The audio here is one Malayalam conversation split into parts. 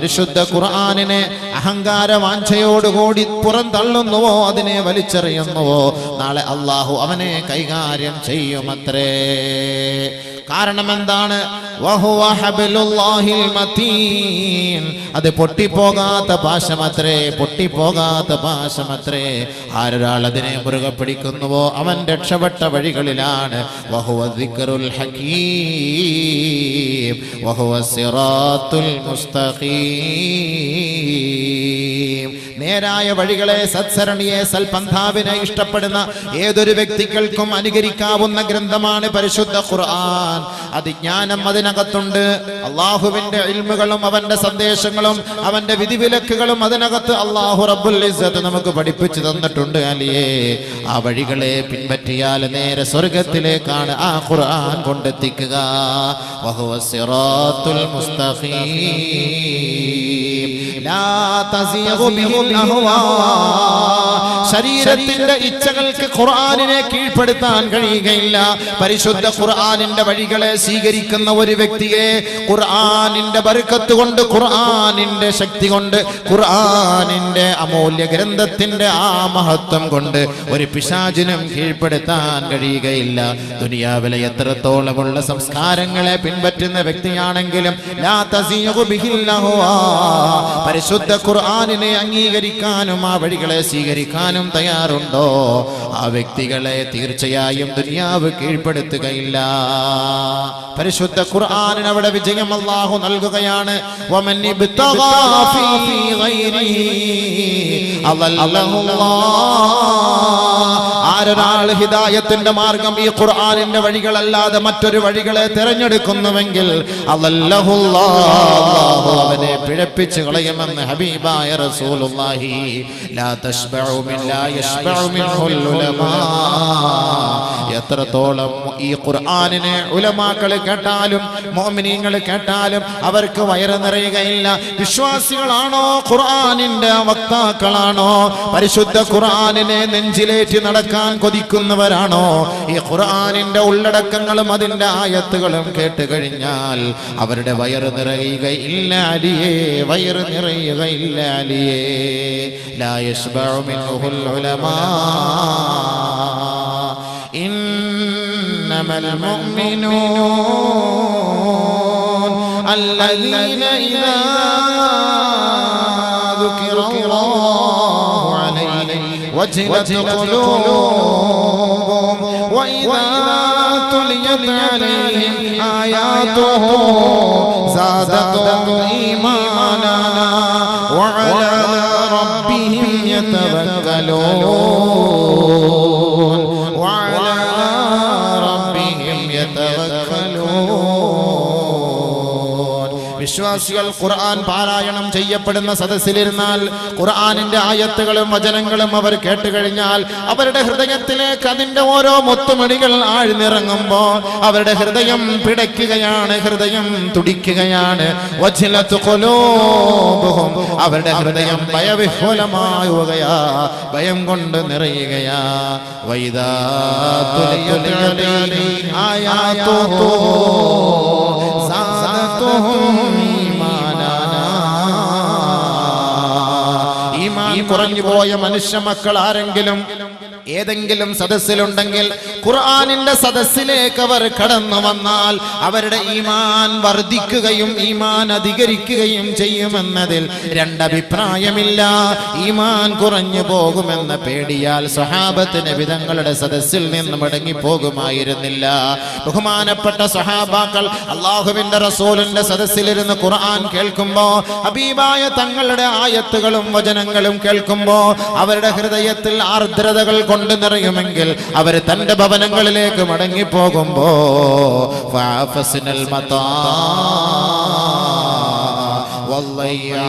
പരിശുദ്ധ ഖുർആനിനെ അഹങ്കാര വാഞ്ഛയോടുകൂടി പുറന്തള്ളുന്നുവോ, അതിനെ വലിച്ചെറിയുന്നുവോ, നാളെ അള്ളാഹു അവനെ കൈകാര്യം ചെയ്യുമത്രേ. കാരണം എന്താണ്? വഹുവ ഹബ്ലുല്ലാഹിൽ മതീൻ, അത് പൊട്ടിപ്പോകാത്ത പാശമത്രേ, പൊട്ടിപ്പോകാത്ത പാശമത്രേ. ആരൊരാൾ അതിനെ മുറുകെ പിടിക്കുന്നുവോ അവൻ രക്ഷപ്പെട്ട വഴികളിലാണ്. വഹുവ ദിക്റുൽ ഹകീം വഹുവ സിറാത്തുൽ മുസ്തഖീം. നേരായ വഴികളെ, സത്സരണിയെ, സൽപന്ഥാവിനെ ഇഷ്ടപ്പെടുന്ന ഏതൊരു വ്യക്തികൾക്കും അനുകരിക്കാവുന്ന ഗ്രന്ഥമാണ് പരിശുദ്ധ ഖുർആൻ. അത് ജ്ഞാനം അതിനകത്തുണ്ട്. അള്ളാഹുവിന്റെ ഇൽമുകളും അവന്റെ സന്ദേശങ്ങളും അവന്റെ വിധിവിലക്കുകളും അതിനകത്ത് അള്ളാഹു റബ്ബുൽ ഇസ്സത്ത് നമുക്ക് പഠിപ്പിച്ചു തന്നിട്ടുണ്ട്. അലിയേ, ആ വഴികളെ പിൻപറ്റിയാൽ നേരെ സ്വർഗത്തിലേക്കാണ് ആ ഖുർആൻ കൊണ്ടെത്തിക്കുക. വഹുവ സിറാത്തുൽ മുസ്തഖീം ലാ തസിയഗു ബിഹിൽ അഹ്വാ. ശരീരത്തിന്റെ ഇച്ഛകൾക്ക് ഖുർആനിനെ കീഴ്പ്പെടുത്താൻ കഴിയുകയില്ല. പരിശുദ്ധ ഖുർആനിന്റെ വഴികളെ സ്വീകരിക്കുന്ന ഒരു വ്യക്തിയെ ഖുർആനിന്റെ ബർക്കത്ത് കൊണ്ട്, ഖുർആനിന്റെ ശക്തി കൊണ്ട്, ഖുർആനിന്റെ അമൂല്യ ഗ്രന്ഥത്തിന്റെ ആ മഹത്വം കൊണ്ട് ഒരു പിശാചിനും കീഴ്പ്പെടുത്താൻ കഴിയുകയില്ല. ദുനിയാവിലെ എത്രത്തോളമുള്ള സംസ്കാരങ്ങളെ പിൻപറ്റുന്ന വ്യക്തിയാണെങ്കിലും ലാ തസിയഗു ബിഹിൽ അഹ്വാ, പരിശുദ്ധ ഖുർആനിനെ അംഗീകരിക്കാനും ആ വഴികളെ സ്വീകരിക്കാനും തയ്യാറുണ്ടോ, ആ വ്യക്തികളെ തീർച്ചയായും ദുനിയാവ് കീഴ്പ്പെടുത്തുകയില്ല. പരിശുദ്ധ ഖുർആനിന് അവിടെ വിജയം അല്ലാഹു നൽകുകയാണ്. വമൻ ഇബ്തഗാ ഫീ ഗൈരിഹി ആരൊരാൾ ഹിദായത്തിന്റെ മാർഗം ഈ ഖുർആനിന്റെ വഴികളല്ലാതെ മറ്റൊരു വഴികളെ തിരഞ്ഞെടുക്കുന്നുവെങ്കിൽ അല്ലാഹു അവനെ പിഴപ്പിച്ചു കളയുമെന്ന് ഹബീബായ റസൂലുള്ളാഹി. ലാ തശ്ബഉ മിൻ ലാ യശ്ബഉ മിൻഹുൽ ഉലമാ. എത്രത്തോളം ഈ ഖുർആനിനെ ഉലമാക്കൾ കേട്ടാലും മുഅ്മിനീങ്ങൾ കേട്ടാലും അവർക്ക് വയറ് നിറയുകയില്ല. വിശ്വാസികളാണോ, ഖുർആനിന്റെ വക്താക്കളാണോ, പരിശുദ്ധ ഖുർആനിനെ നെഞ്ചിലേറ്റി നടക്കാൻ കൊതിക്കുന്നവരാണോ, ഈ ഖുർആനിന്റെ ഉള്ളടക്കങ്ങളും അതിന്റെ ആയത്തുകളും കേട്ട് കഴിഞ്ഞാൽ അവരുടെ വയറ് നിറയുകയില്ല അലിയേ, വയറ് നിറയുകയില്ല അലിയേ. ലാ യശ്ബഉ മിൻഹുൽ ഉലമാ. ഇന്നമൽ മുഅ്മിനൂൻ അല്ലദീന ഇദാ ദുകിറല്ലാഹു അലൈഹി വജിലത് ഖുലൂബുഹും വഇദാ തുലിയത് അലൈഹിം ആയാതുഹു സാദതുഹും ഈമാനാ വഅലാ റബ്ബിഹിം യതവക്കലൂൻ. വിശ്വാസികൾ ഖുർആൻ പാരായണം ചെയ്യപ്പെടുന്ന സദസ്സിലിരുന്നാൽ ഖുർആനിന്റെ ആയത്തുകളും വചനങ്ങളും അവർ കേട്ടുകഴിഞ്ഞാൽ അവരുടെ ഹൃദയത്തിലേക്ക് അതിന്റെ ഓരോ മുത്തുമണികൾ ആഴ്ന്നിറങ്ങുമ്പോൾ അവരുടെ ഹൃദയം പിടയ്ക്കുകയാണ്, ഹൃദയം തുടിക്കുകയാണ്. വജിലത് ഖുലൂബുഹും, അവരുടെ ഹൃദയം ഭയവിഹ്വലമാവുകയാ, ഭയം കൊണ്ട് നിറയുകയാ. വൈദാ തുലിയത് അലൈഹിം ആയാതുഹു സാദതുഹും ഈമാനാ. ഈമാൻ കുറഞ്ഞുപോയ മനുഷ്യ മക്കൾ ആരെങ്കിലും ഏതെങ്കിലും സദസ്സിലുണ്ടെങ്കിൽ ഖുർആനിന്റെ സദസ്സിലേക്ക് അവർ കടന്നു വന്നാൽ അവരുടെ ഈമാൻ വർദ്ധിക്കുകയും ഈമാൻ അധികരിക്കുകയും ചെയ്യുമെന്നതിൽ രണ്ടഭിപ്രായമില്ല. ഈമാൻ കുറഞ്ഞു പോകുമെന്ന പേടിയാൽ സ്വഹാബത്ത് നബി തങ്ങളുടെ സദസ്സിൽ നിന്ന് മടങ്ങിപ്പോകുമായിരുന്നില്ല. ബഹുമാനപ്പെട്ട സ്വഹാബാക്കൾ അല്ലാഹുവിന്റെ റസൂലിന്റെ സദസ്സിലിരുന്ന് ഖുർആൻ കേൾക്കുമ്പോ, ഹബീബായ തങ്ങളുടെ ആയത്തുകളും വചനങ്ങളും കേൾക്കുമ്പോ അവരുടെ ഹൃദയത്തിൽ ആർദ്രതകൾ കൊണ്ട് നിറയുമെങ്കിൽ അവർ തന്റെ ഭവനങ്ങളിലേക്ക് മടങ്ങിപ്പോകുമ്പോ ഫഅഫസ്നൽ മതാ വല്ലയ്യാ,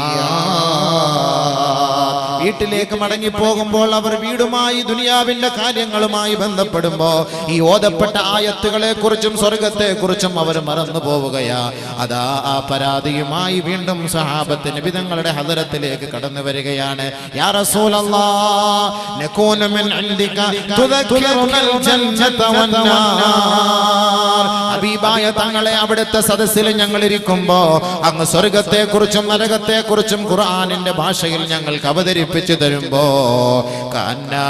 വീട്ടിലേക്ക് മടങ്ങി പോകുമ്പോൾ അവർ വീടുമായി ദുനിയാവിന്റെ കാര്യങ്ങളുമായി ബന്ധപ്പെടുമ്പോ ഈ ഓതപ്പെട്ട ആയത്തുകളെ കുറിച്ചും സ്വർഗത്തെ കുറിച്ചും അവർ മറന്നു പോവുകയാ. അതാ ആ പരാതിയുമായി വീണ്ടും സഹാബത്ത് നബി തങ്ങളുടെ ഹദറത്തിലേക്ക് കടന്നു വരികയാണ്. യാ റസൂലല്ലാഹ് നകൂന മിൻ ഇൻദിക തുദക്കിറുനൽ ജന്നത വന്നാർ. ഹബീബായ തങ്ങളെ അവിടുത്തെ സദസ്സിൽ ഞങ്ങൾ ഇരിക്കുമ്പോ അങ്ങ് സ്വർഗത്തെ കുറിച്ചും നരകത്തെ കുറിച്ചും ഖുർആനിന്റെ ഭാഷയിൽ ഞങ്ങൾക്ക് അവതരിപ്പിച്ചു തരുമ്പോ കന്നാ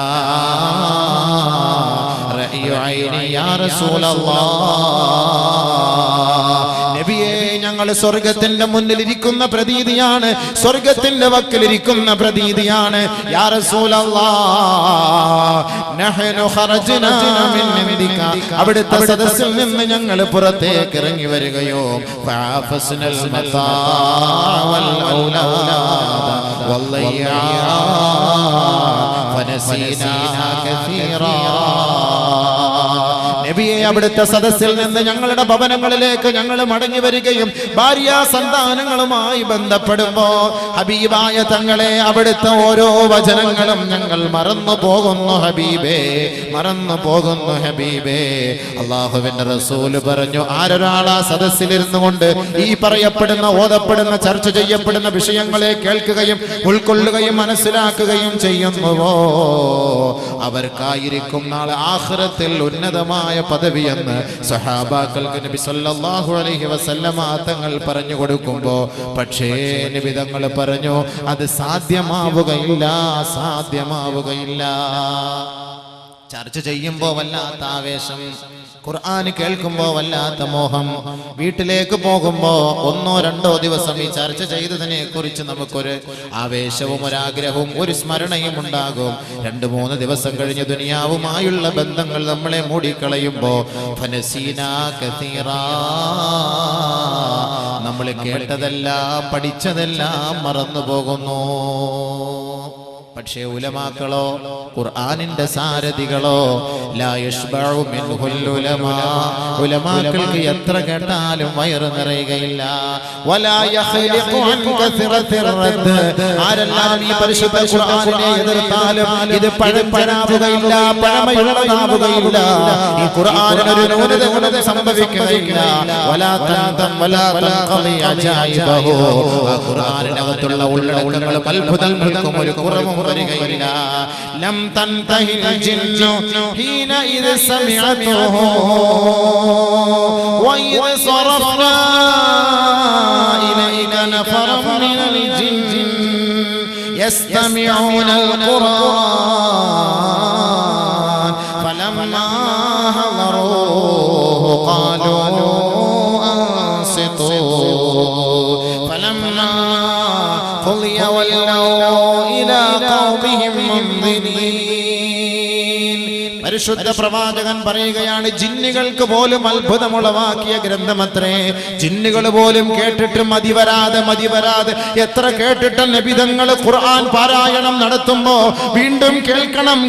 റഅയു ഐനി യാ റസൂലല്ലാഹ്, നബിയേ ഞങ്ങൾ സ്വർഗത്തിന്റെ മുന്നിൽ ഇരിക്കുന്ന പ്രതീതിയാണ്, സ്വർഗത്തിന്റെ വക്കിലിരിക്കുന്ന പ്രതീതിയാണ്. യാ റസൂലല്ലാഹ് നഹ്നു ഖറജ്നാ മിൻ ഇൻദിക, അവിടുത്തെ സദസ്സിൽ നിന്ന് ഞങ്ങൾ പുറത്തേക്ക് ഇറങ്ങി വരികയോ ഫഅഫസ്നൽ മതാ വൽ ഔലാദ വല്ലയ്യാ ഫനസീനാ കസീറാ. നബിയെ അവിടുത്തെ സദസ്സിൽ നിന്ന് ഞങ്ങളുടെ ഭവനങ്ങളിലേക്ക് ഞങ്ങൾ മടങ്ങി വരികയും ഭാര്യ സന്താനങ്ങളുമായി ബന്ധപ്പെടുമ്പോ ഹബീബായ തങ്ങളെ അവിടുത്തെ ഓരോ വചനങ്ങളും ഞങ്ങൾ മറന്നു പോകുന്നു ഹബീബേ, മറന്നു പോകുന്നു ഹബീബേ. അല്ലാഹുവിന്റെ റസൂൽ പറഞ്ഞു, ആരൊരാളാ സദസ്സിലിരുന്നു കൊണ്ട് ഈ പറയപ്പെടുന്ന ഓതപ്പെടുന്ന ചർച്ച ചെയ്യപ്പെടുന്ന വിഷയങ്ങളെ കേൾക്കുകയും ഉൾക്കൊള്ളുകയും മനസ്സിലാക്കുകയും ചെയ്യുന്നുവോ അവർക്കായിരിക്കും നാളെ ആഖിറത്തിൽ ഉന്നതമായ പദവിയെന്ന് സഹാബാക്കൾക്ക് നബി സല്ലല്ലാഹു അലൈഹി വസല്ലമ തങ്ങൾ പറഞ്ഞു കൊടുക്കുമ്പോ പക്ഷേ നബി തങ്ങൾ പറഞ്ഞു അത് സാധ്യമാവുകയില്ല, സാധ്യമാവുകയില്ല. ചർച്ച ചെയ്യുമ്പോ വല്ലാത്ത ആവേശം, ഖുർആൻ കേൾക്കുമ്പോ വല്ലാത്ത മോഹം, വീട്ടിലേക്ക് പോകുമ്പോ ഒന്നോ രണ്ടോ ദിവസം ഈ ചർച്ച ചെയ്തതിനെ കുറിച്ച് നമുക്കൊരു ആവേശവും ഒരാഗ്രഹവും ഒരു സ്മരണയും ഉണ്ടാകും. 2-3 ദിവസം കഴിഞ്ഞ് ദുനിയാവുമായുള്ള ബന്ധങ്ങൾ നമ്മളെ മൂടിക്കളയുമ്പോ ഫനസീനാ കസീറാ, നമ്മൾ കേട്ടതെല്ലാം പഠിച്ചതെല്ലാം മറന്നു പോകുന്നു. പക്ഷേ ഉലമാക്കളോ ഖുർആനിന്റെ സാരഥികളോ ലാ യശ്ബഉ മിൻഹുൽ ഉലമാ, ഉലമാക്കൾക്ക് എത്ര കേട്ടാലും വയറ് നിറയുകയില്ല. വലാ യഖ്ലിഖു അൻ കസറത്തിർ റദ്ദ്, ആരെല്ലാം ഈ പരിശുദ്ധ ഖുർആനിനെ എതിർത്താലും ഇത് പഴഞ്ചനാവുകയില്ല, പഴമയുള്ളതാവുകയില്ല. ഈ ഖുർആനിന് ഒരു ന്യൂനത സംഭവിക്കുകയില്ല. വലാ തൻതം വലാ തൻഖളി അജായിബഹു, ആ ഖുർആനിനകത്തുള്ള ഉള്ളടക്കങ്ങളും അത്ഭുതങ്ങൾക്കും ഒരു കുറവും വരികയില്ല. ലം തൻതഹിൽ ജിന്നു ഹീന ഇദ് സമിഅതുഹു വഇദ് സറഫ്നാ ഇലൈക നഫറൻ മിനൽ ജിൻ യസ്തമിഊനൽ ഖുർആൻ ഫലമ്മാ ഹദറൂഹു ഖാലൂ അൻസിതൂ ഫലമ്മാ ഖളിയ വല്ലൗ ഇലാ ഖൗമിഹിം മുൻദിരീൻ. പരിശുദ്ധ പ്രവാചകൻ പറയുകയാണ്, ജിന്നുകൾക്ക് പോലും അത്ഭുതമുളവാക്കിയ ഗ്രന്ഥമത്രേ. ജിന്നുകൾ പോലും കേട്ടിട്ട് മതിവരാതെ എത്ര കേട്ടിട്ട് നബിതങ്ങൾ ഖുർആൻ പാരായണം നടത്തുമ്പോ വീണ്ടും കേൾക്കണം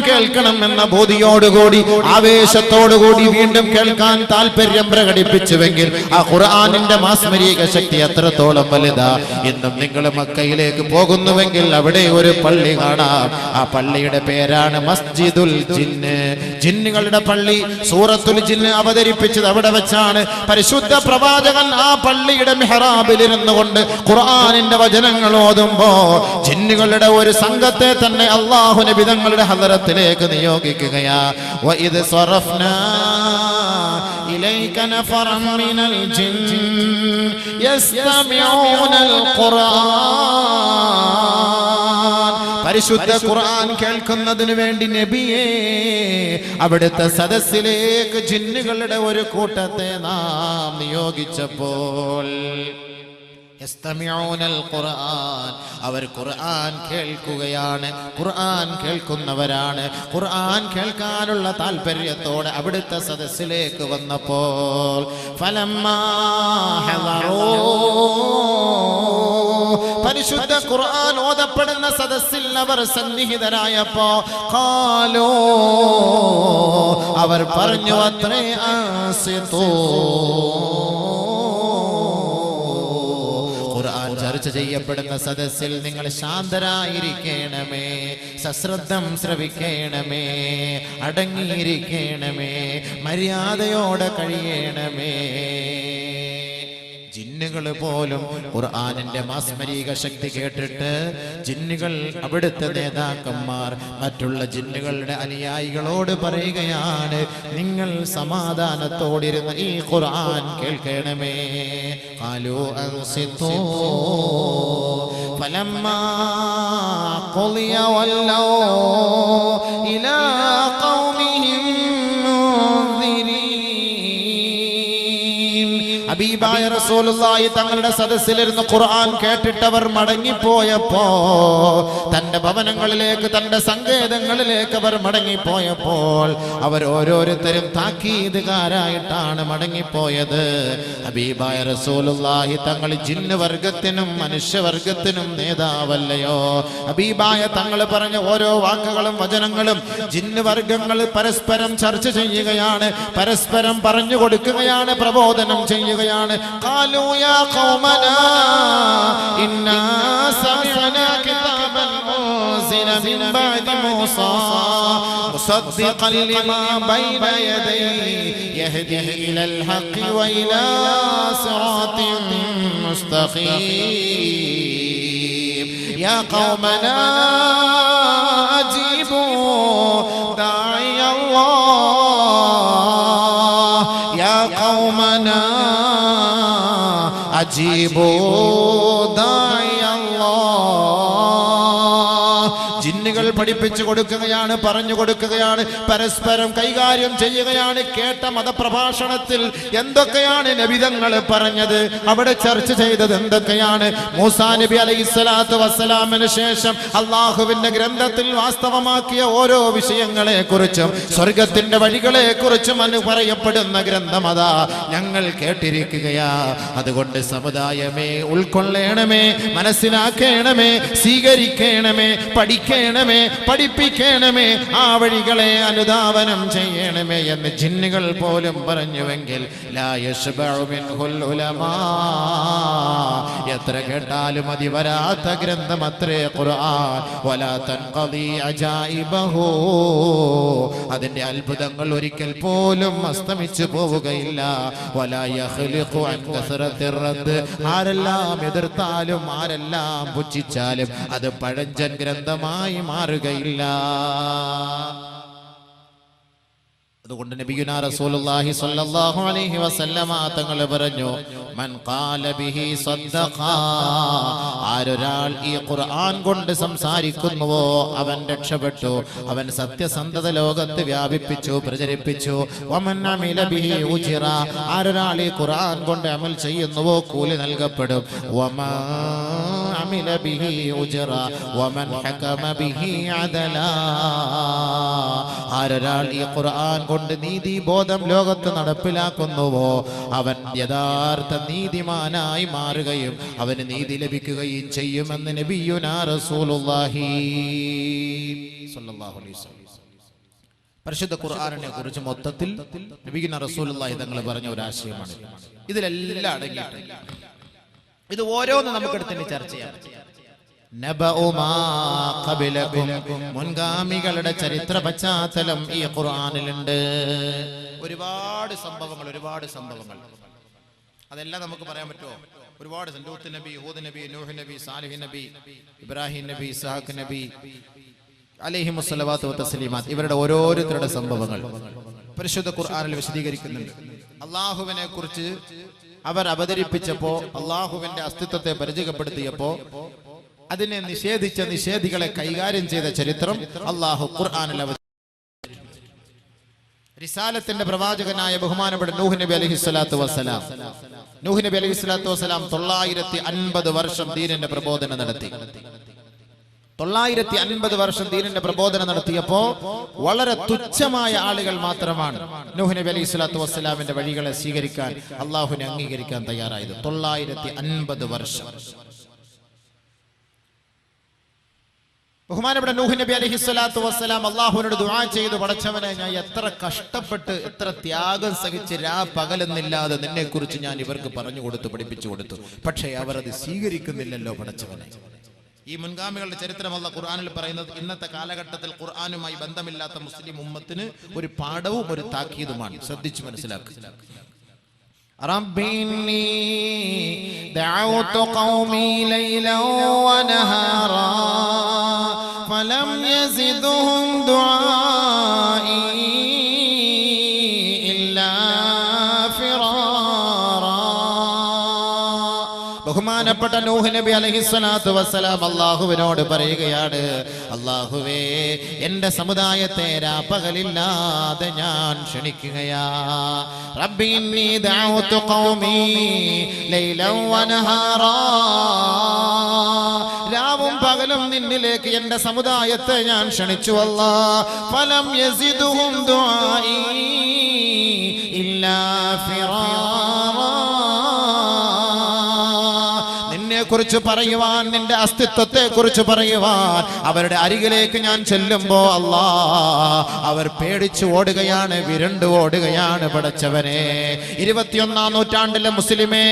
എന്ന ബോധിയോടുകൂടി ആവേശത്തോടുകൂടി വീണ്ടും കേൾക്കാൻ താല്പര്യം പ്രകടിപ്പിച്ചുവെങ്കിൽ ആ ഖുർആനിന്റെ മാസ്മരിക ശക്തി എത്രത്തോളം വലുതാ. ഇന്നും നിങ്ങൾ മക്കയിലേക്ക് പോകുന്നുവെങ്കിൽ അവിടെ ഒരു പള്ളി കാണാം. ആ പള്ളിയുടെ പേരാണ് മസ്ജിദുൽ ജിന്ന്, ജിന്നുകളുടെ പള്ളി. സൂറത്തുൽ ജിന്ന് അവതരിപ്പിച്ചത് അവിടെ വെച്ചാണ്. പരിശുദ്ധ പ്രവാചകൻ ആ പള്ളിയുടെ മിഹ്റാബിൽ ഇരുന്നു കൊണ്ട് ഖുർആനിന്റെ വചനങ്ങൾ ഓതുമ്പോ ജിന്നുകളുടെ ഒരു സംഘത്തെ തന്നെ അല്ലാഹു നബി തങ്ങളുടെ ഹദറത്തിലേക്ക് നിയോഗിക്കുകയാ. വഇദ് സറഫ്നാ ഇലൈക നഫറൻ മിനൽ ജിൻ യസ്തമിഊനൽ ഖുർആൻ, പരിശുദ്ധ ഖുർആൻ കേൾക്കുന്നതിന് വേണ്ടി നബിയെ അവിടുത്തെ സദസ്സിലേക്ക് ജിന്നുകളുടെ ഒരു കൂട്ടത്തെ നാം നിയോഗിച്ചപ്പോൾ യസ്തമിഊനൽ ഖുർആൻ, അവർ ഖുർആൻ കേൾക്കുകയാണ്, ഖുർആൻ കേൾക്കുന്നവരാണ്. ഖുർആൻ കേൾക്കാനുള്ള താല്പര്യത്തോടെ അവിടുത്തെ സദസ്സിലേക്ക് വന്നപ്പോൾ ഫലമ്മാ ഹദറൂ, പരിശുദ്ധ ഖുർആൻ ഓതപ്പെടുന്ന സദസ്സിൽ അവർ സന്നിഹിതരായപ്പോ ഖാലൂ, അവർ പറഞ്ഞു അത്രേ അൻസിതൂ, ചർച്ച ചെയ്യപ്പെടുന്ന സദസ്സിൽ നിങ്ങൾ ശാന്തരായിരിക്കണമേ, സശ്രദ്ധം ശ്രവിക്കണമേ, അടങ്ങിയിരിക്കണമേ, മര്യാദയോടെ കഴിയണമേ. ജിന്നുകൾ പോലും ഖുർആനിന്റെ മാസ്മരിക ശക്തി കേട്ടിട്ട് ജിന്നുകൾ അവിടുത്തെ നേതാക്കന്മാർ മറ്റുള്ള ജിന്നുകളുടെ അനുയായികളോട് പറയുകയാണ്, നിങ്ങൾ സമാധാനത്തോടിരുന്ന് ഈ ഖുർആൻ കേൾക്കണമേ. ഖാലൂ അൻസിതൂ ഫലമ്മാ ഖുളിയ വല്ലൗ ഇലാ ഖൗമിഹിം ഹബീബായ റസൂലുള്ളാഹി തങ്ങളുടെ സദസ്സിലിരുന്ന് ഖുർആൻ കേട്ടിട്ടവർ മടങ്ങിപ്പോയപ്പോ, തന്റെ ഭവനങ്ങളിലേക്ക് തന്റെ സങ്കേതങ്ങളിലേക്ക് അവർ മടങ്ങിപ്പോയപ്പോൾ അവർ ഓരോരുത്തരും താക്കീതുകാരായിട്ടാണ് മടങ്ങിപ്പോയത്. ഹബീബായ റസൂലുള്ളാഹി തങ്ങൾ ജിന്ന് വർഗത്തിനും മനുഷ്യവർഗത്തിനും നേതാവല്ലയോ? ഹബീബായ തങ്ങൾ പറഞ്ഞ ഓരോ വാക്കുകളും വചനങ്ങളും ജിന്ന് വർഗങ്ങൾ പരസ്പരം ചർച്ച ചെയ്യുകയാണ്, പരസ്പരം പറഞ്ഞു കൊടുക്കുകയാണ്, പ്രബോധനം ചെയ്യുകയാണ്. ഖാലൂ യാ ഖൗമനാ ഇന്നാ സമിഅനാ കിതാബൻ ഉൻസില മിൻ ബഅദി മൂസാ മുസദ്ദിഖൻ ലിമാ ബൈന യദൈഹി യഹ്ദി ഇലൽ ഹഖ് വ ഇലാ സിറാത്തിൻ മുസ്തഖീം. യാ ഖൗമനാ അജീബൂ ദാഇ അല്ലാഹ്, യാ ഖൗമനാ അജീബൂ ദാഇ അല്ലാഹ്. ജിന്നുകൾ പഠിപ്പിച്ചു കൊടുക്കുകയാണ്, പറഞ്ഞു കൊടുക്കുകയാണ്, പരസ്പരം കൈകാര്യം ചെയ്യുകയാണ്. കേട്ട മതപ്രഭാഷണത്തിൽ എന്തൊക്കെയാണ് നബിതങ്ങൾ പറഞ്ഞത്, അവിടെ ചർച്ച ചെയ്തത് എന്തൊക്കെയാണ്? മൂസാ നബി അലൈഹിസ്സലാത്തു വസ്സലാമിന് ശേഷം അള്ളാഹുവിന്റെ ഗ്രന്ഥത്തിൽ വാസ്തവമാക്കിയ ഓരോ വിഷയങ്ങളെ കുറിച്ചും സ്വർഗത്തിന്റെ വഴികളെ കുറിച്ചും പറയപ്പെടുന്ന ഗ്രന്ഥം അതാ ഞങ്ങൾ കേട്ടിരിക്കുകയാ. അതുകൊണ്ട് സമുദായമേ, ഉൾക്കൊള്ളണമേ, മനസ്സിലാക്കണമേ, സ്വീകരിക്കണമേ, പഠിക്കണമേ, പഠിപ്പിക്കണമേ, ആ വഴികളെ അനുധാവനം ചെയ്യണമേ എന്ന് ജിന്നുകൾ പോലും പറഞ്ഞുവെങ്കിൽ ലാ യശ്ബഉ മിൻഹുൽ ഉലമാ, എത്ര കേട്ടാലും മതി വരാത്ത ഗ്രന്ഥമത്രേ ഖുർആൻ. വലാ തൻഖദി അജായിബഹു, അതിന്റെ അത്ഭുതങ്ങൾ ഒരിക്കൽ പോലും അസ്തമിച്ചു പോവുകയില്ല. വലാ യഖ്ലിഖു അൻ കസറത്തിർ റദ്ദ്, ആരെല്ലാം എതിർത്താലും ആരെല്ലാം പുച്ഛിച്ചാലും അത് പഴഞ്ചൻ ഗ്രന്ഥമായി മാറുകയില്ല. അതുകൊണ്ട് നബിയുനാ റസൂലുള്ളാഹി സ്വല്ലല്ലാഹു അലൈഹി വസല്ലമ തങ്ങൾ പറഞ്ഞു, മൻ ഖാല ബിഹി സദ്ദഖ, ആരൊരാൾ ഈ ഖുർആൻ കൊണ്ട് സംസാരിക്കുന്നുവോ അവൻ രക്ഷപ്പെട്ടു, അവൻ സത്യസന്ധത ലോകത്ത് വ്യാപിപ്പിച്ചു, പ്രചരിപ്പിച്ചു. വമൻ അമില ബിഹി ഉജിറ, ആരൊരാൾ ഈ ഖുർആൻ കൊണ്ട് അമൽ ചെയ്യുന്നുവോ കൂലി നൽകപ്പെടും. വമൻ അമില ബിഹി ഉജിറ വമൻ ഹകമ ബിഹി അദല, ആരൊരാൾ ഈ ഖുർആൻ കൊണ്ട് നീതി ബോധം ലോകത്ത് നടപ്പിലാക്കുന്നുവോ അവൻ യഥാർത്ഥ നീതിമാനായി മാറുകയും അവന് നീതി ലഭിക്കുകയും ചെയ്യുമെന്ന് നബിയുനാ റസൂലുള്ളാഹി സ്വല്ലല്ലാഹു അലൈഹി വസല്ലം. പരിശുദ്ധ ഖുർആനിനെ കുറിച്ച് മൊത്തത്തിൽ നബിയുനാ റസൂലുള്ളാഹി തങ്ങൾ പറഞ്ഞ ഒരു ആശയമാണ്. ഇതിലെല്ലാം അടങ്ങിയിട്ടുണ്ട്. ഇത് ഓരോന്ന് നമുക്കെടുത്ത് ചർച്ച ചെയ്യാം. മുൻഗാമികളുടെ ചരിത്ര പശ്ചാത്തലം ഈ ഖുർആനിലുണ്ട്. ഒരുപാട് സംഭവങ്ങൾ അതെല്ലാം നമുക്ക് പറയാൻ പറ്റുമോ? ഒരുപാട്. ലൂത്ത് നബി, ഹൂദ് നബി, നൂഹ് നബി, സാലിഹ് നബി, ഇബ്രാഹിം നബി, ഇസ്ഹാഖ് നബി അലൈഹിമുസ്സലവാത്തു വതസ്ലീമാത്ത്, ഇവരുടെ ഓരോരുത്തരുടെ സംഭവങ്ങൾ പരിശുദ്ധ ഖുർആനിൽ വിശദീകരിക്കുന്നുണ്ട്. അള്ളാഹുവിനെ കുറിച്ച് അവർ അവതരിപ്പിച്ചപ്പോ, അള്ളാഹുവിന്റെ അസ്തിത്വത്തെ പരിചയപ്പെടുത്തിയപ്പോ അതിനെ നിഷേധിച്ച നിഷേധികളെ കൈകാര്യം ചെയ്ത ചരിത്രം അള്ളാഹു ഖുർആനിൽ റിസാലത്തിന്റെ പ്രവാചകനായ ബഹുമാനപ്പെട്ട നൂഹ് നബി അലൈഹിസ്സലാത്തു വസ്സലാം, നൂഹ് നബി അലൈഹിസ്സലാത്തു വസ്സലാം 950 വർഷം ദീനിന്റെ പ്രബോധനം നടത്തി. 950 വർഷം ദീനിന്റെ പ്രബോധനം നടത്തിയപ്പോ വളരെ തുച്ഛമായ ആളുകൾ മാത്രമാണ് നൂഹ് നബി അലൈഹിസ്സലാത്തു വസ്സലാമിന്റെ വഴികളെ സ്വീകരിക്കാൻ, അള്ളാഹുവിനെ അംഗീകരിക്കാൻ തയ്യാറായത്. 950 വർഷം. ബഹുമാനപ്പെട്ട നൂഹ് നബി അലൈഹിസ്സലാത്തു വസ്സലാം അല്ലാഹുവിനോട് ദുആ ചെയ്തു, പടച്ചവനെ ഞാൻ എത്ര കഷ്ടപ്പെട്ട് എത്ര ത്യാഗം സഹിച്ച് പകലെന്നില്ലാതെ നിന്നെ കുറിച്ച് ഞാൻ ഇവർക്ക് പറഞ്ഞു കൊടുത്തു, പഠിപ്പിച്ചു കൊടുത്തു, പക്ഷേ അവർ അത് സ്വീകരിക്കുന്നില്ലല്ലോ പടച്ചവനെ. ഈ മുൻഗാമികളുടെ ചരിത്രം അല്ലാഹു ഖുർആനിൽ പറയുന്നത് ഇന്നത്തെ കാലഘട്ടത്തിൽ ഖുർആനുമായി ബന്ധമില്ലാത്ത മുസ്ലിം ഉമ്മത്തിന് ഒരു പാഠവും ഒരു താക്കീതുമാണ്. ശ്രദ്ധിച്ചു മനസ്സിലാക്കുക. ربي إني دعوت قومي ليلا ونهارا فلم يزدهم دعائي إلا فرارا. ബഹുമാനപ്പെട്ട നൂഹ് നബി അലൈഹിസ്സലാത്തു വസ്സലാം അല്ലാഹുവിനോട് പറയുകയാണ്, അല്ലാഹുവേ എൻ്റെ സമുദായത്തെ രാപ്പകലില്ലാതെ ഞാൻ ക്ഷണിക്കുകയാ. റബ്ബി ഇന്നി ദഅവതു ഖൗമി ലൈലൻ വനഹാറാ. രാവും പകലും നിന്നിലേക്ക് എൻ്റെ സമുദായത്തെ ഞാൻ ക്ഷണിച്ചു അല്ലാഹ്. ഫലം യസിദുഹും ദുആഇ ഇല്ലാ ഫിറാറാ. കുറിച്ച് പറയുവാൻ, നിന്റെ അസ്തിത്വത്തെ കുറിച്ച് പറയുവാൻ അവരുടെ അരികിലേക്ക് ഞാൻ ചെല്ലുമ്പോ അല്ലാഹ് അവർ പേടിച്ചു ഓടുകയാണ്, വിരണ്ടു ഓടുകയാണ്. പടച്ചവനെ, 21-ാം നൂറ്റാണ്ടിലെ മുസ്ലിമേ,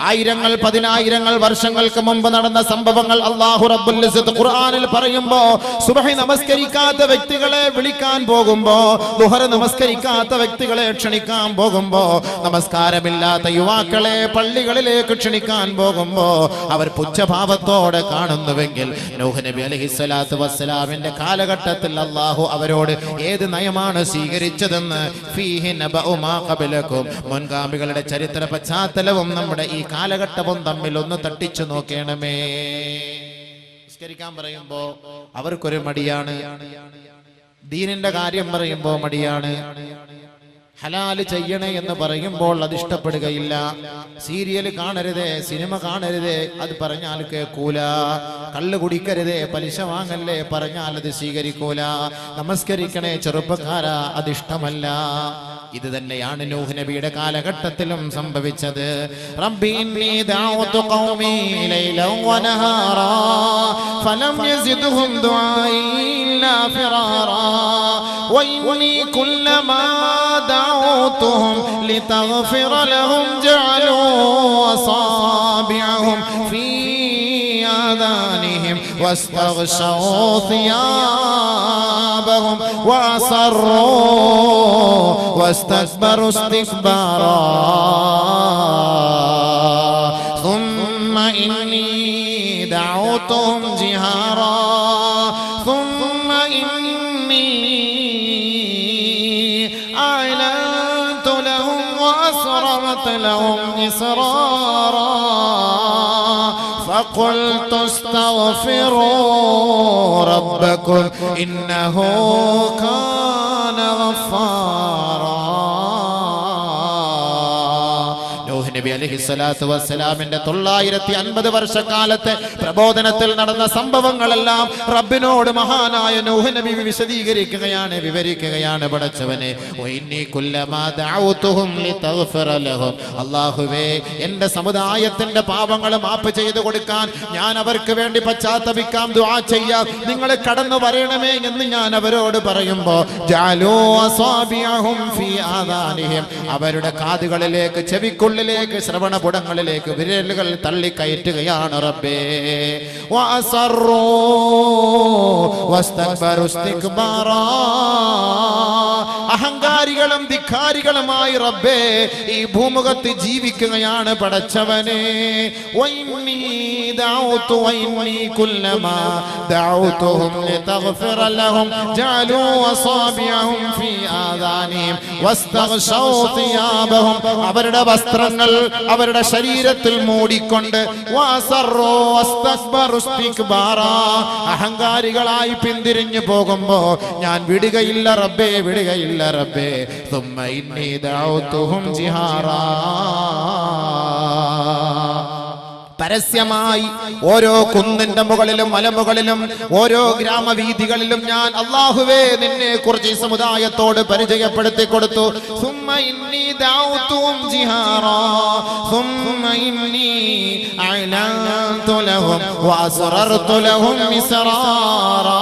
ആയിരങ്ങൾ പതിനായിരങ്ങൾ വർഷങ്ങൾക്ക് മുമ്പ് നടന്ന സംഭവങ്ങൾ അല്ലാഹു റബ്ബുൽ ഇസ്സത്ത് ഖുർആനിൽ പറയുമ്പോ, സുബ്ഹി നമസ്കരിക്കാത്ത വ്യക്തികളെ വിളിക്കാൻ പോകുമ്പോ, ദുഹർ നമസ്കരിക്കാത്ത വ്യക്തികളെ ക്ഷണിക്കാൻ പോകുമ്പോ, നമസ്കാരമില്ലാത്ത യുവാക്കളെ പള്ളികളിലേക്ക് ക്ഷണിക്കാൻ പോകുമ്പോ അവർ പുച്ഛഭാവത്തോടെ കാണുന്നുവെങ്കിൽ, നൂഹ് നബി അലൈഹിസ്സലാത്തു വസ്സലാമിന്റെ കാലഘട്ടത്തിൽ അല്ലാഹു അവരോട് ഏത് നയമാണ് സ്വീകരിച്ചതെന്ന് ഫീഹി നബഉ മാ ഖബലകും, മുൻഗാമികളുടെ ചരിത്ര പശ്ചാത്തലവും നമ്മുടെ ഈ കാലഘട്ടവും തമ്മിൽ ഒന്ന് തട്ടിച്ചു നോക്കണമേ. നിസ്കരിക്കാൻ പറയുമ്പോ അവർക്കൊരു മടിയാണ്, ദീനിന്റെ കാര്യം പറയുമ്പോ മടിയാണ്, ഹലാല് ചെയ്യണേ എന്ന് പറയുമ്പോൾ അത് ഇഷ്ടപ്പെടുകയില്ല, സീരിയൽ കാണരുതേ, സിനിമ കാണരുതേ അത് പറഞ്ഞാൽ കേൾക്കൂല, കള്ള് കുടിക്കരുതേ, പലിശ വാങ്ങല്ലേ പറഞ്ഞാൽ അത് സ്വീകരിക്കൂല, നമസ്കരിക്കണേ ചെറുപ്പക്കാരാ അതിഷ്ടമല്ല. ഇത് തന്നെയാണ് നൂഹ് നബിയുടെ കാലഘട്ടത്തിലും സംഭവിച്ചത്. റബ്ബി ഇന്നി ദഅവതു ഖൗമി ലൈലൻ വനഹാറാ ഫലം യസിദ്ഹും ദുആഇ ഇല്ലാ ഫിറാറാ വഇന്നി കുല്ലമാ دعوتهم لتغفر لهم جعلوا أصابعهم في آذانهم واستغشوا ثيابهم وأصروا واستكبروا استكبارا ثم إني دعوتهم جهارا ثم إني أعلنت لهم وأسررت لهم إسرارا فقلت استغفروا ربكم إنه كان غفارا. നബി അലൈഹിസ്സലാത്തു വസ്സലാമിന്റെ 950 വർഷക്കാലത്തെ പ്രബോധനത്തിൽ നടന്ന സംഭവങ്ങളെല്ലാം റബ്ബിനോട് മഹാനായ നൂഹ് നബി വിശദീകരിക്കുകയാണ്, വിവരിക്കുകയാണ്. പടച്ചവനെ, വഇന്നി കുല്ലമാ ദഅഉതുഹും ലിതഗ്ഫിറ ലഹും, അല്ലാഹുവേ എൻ്റെ സമുദായത്തിന്റെ പാപങ്ങൾ മാപ്പ് ചെയ്തു കൊടുക്കാൻ ഞാൻ അവർക്ക് വേണ്ടി പശ്ചാത്തപിക്കാം, ദുആ ചെയ്യാം, നിങ്ങൾ കടന്നു വരണമേ എന്ന് ഞാൻ അവരോട് പറയുമ്പോ, ജഅലൂ അസാബിഅഹും ഫീ ആദാനിഹിം, അവരുടെ കാതുകളിലേക്ക് ചെവിക്കുള്ളിലേക്ക് ശ്രവണപുടങ്ങളിലേക്ക് വിരലുകൾ തള്ളിക്കയറ്റുകയാണ് റബ്ബേ. വഅസറൂ വസ്തക്ബറു ഇസ്തിക്ബാറാ, അഹങ്കാരികളും ധിക്കാരികളുമായി റബ്ബേ ഈ ഭൂമുഖത്ത് ജീവിക്കുകയാണ് പടച്ചവനെ. വഇന്നി ദഅഉതു വഇന്നി കുല്ലമാ ദഅഉതുഹും ലിതഗ്ഫിറ ലഹും ജഅലൂ അസാബിഅഹും ഫീ ആദാനിഹിം വസ്തഗ്ശൗ സിയാബഹും, അവരുടെ വസ്ത്രങ്ങൾ അവരുടെ ശരീരത്തിൽ മൂടിക്കൊണ്ട് വഅസറൂ വസ്തക്ബറു ഇസ്തിക്ബാറാ, അഹങ്കാരികളായി പിന്തിരിഞ്ഞു പോകുമ്പോ ഞാൻ വിടുകയില്ല റബ്ബേ, വിടുകയില്ല റബ്ബേ. ثم إني دعوتهم جهارا, പരസ്യമായി ഓരോ കുന്നിന്റെ മുകളിലും മലമുകളിലും ഓരോ ഗ്രാമവീഥികളിലും ഞാൻ അല്ലാഹുവേ നിന്നെ കുറിച്ച് ഈ സമുദായത്തോട് പരിചയപ്പെടുത്തി കൊടുത്തു. സുമ്മ ഇന്നി ദഅഉതുഹും ജിഹാറാ സുമ്മ ഇന്നി അഅലൻതു ലഹും വഅസ്റർതു ലഹും ഇസ്റാറാ.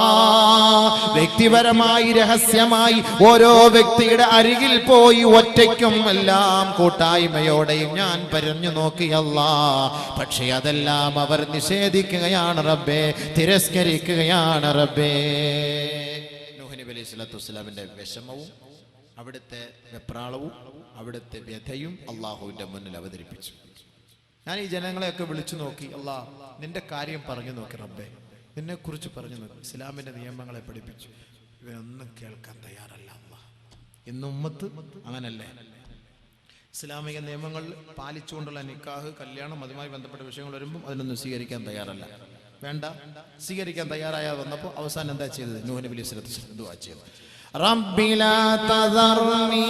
വ്യക്തിപരമായി രഹസ്യമായി ഓരോ വ്യക്തിയുടെ അരികിൽ പോയി ഒറ്റയ്ക്കും എല്ലാം കൂട്ടായ്മയോടെയും ഞാൻ പറഞ്ഞു നോക്കി അല്ലാഹ്. പക്ഷേ അതെല്ലാം അവർ നിഷേധിക്കുകയാണ് റബ്ബേ, തിരസ്കരിക്കുകയാണ് റബ്ബേ. നൂഹ് നബി അലൈഹി സ്വലാത്തു വസ്സലാമിന്റെ വിഷമവും അവിടുത്തെ വെപ്രാളവും അവിടുത്തെ വ്യഥയും അള്ളാഹുവിന്റെ മുന്നിൽ അവതരിപ്പിച്ചു. ഞാൻ ഈ ജനങ്ങളെയൊക്കെ വിളിച്ചു നോക്കി, അല്ലാഹ് നിന്റെ കാര്യം പറഞ്ഞു നോക്കി റബ്ബേ, നിന്നെ കുറിച്ച് പറഞ്ഞു നോക്കി, ഇസ്ലാമിന്റെ നിയമങ്ങളെ പഠിപ്പിച്ചു. ഇവനൊന്നും കേൾക്കാൻ തയ്യാറല്ല അല്ലാഹ്. ഇന്ന് ഉമ്മത്ത് അങ്ങനല്ലേ? ഇസ്ലാമിക നിയമങ്ങൾ പാലിച്ചുകൊണ്ടുള്ള നിക്കാഹ്, കല്യാണം, അതുമായി ബന്ധപ്പെട്ട വിഷയങ്ങൾ വരുമ്പോൾ അതിനൊന്നും സ്വീകരിക്കാൻ തയ്യാറല്ല. വേണ്ട, സ്വീകരിക്കാൻ തയ്യാറായ വന്നപ്പോൾ അവസാനം എന്താ ചെയ്തത്? നൂഹ് നബി അലൈഹി സ്വലാത്തു വസ്സലാം ദുആ ചെയ്തു, റബ്ബി ലാ തദർനി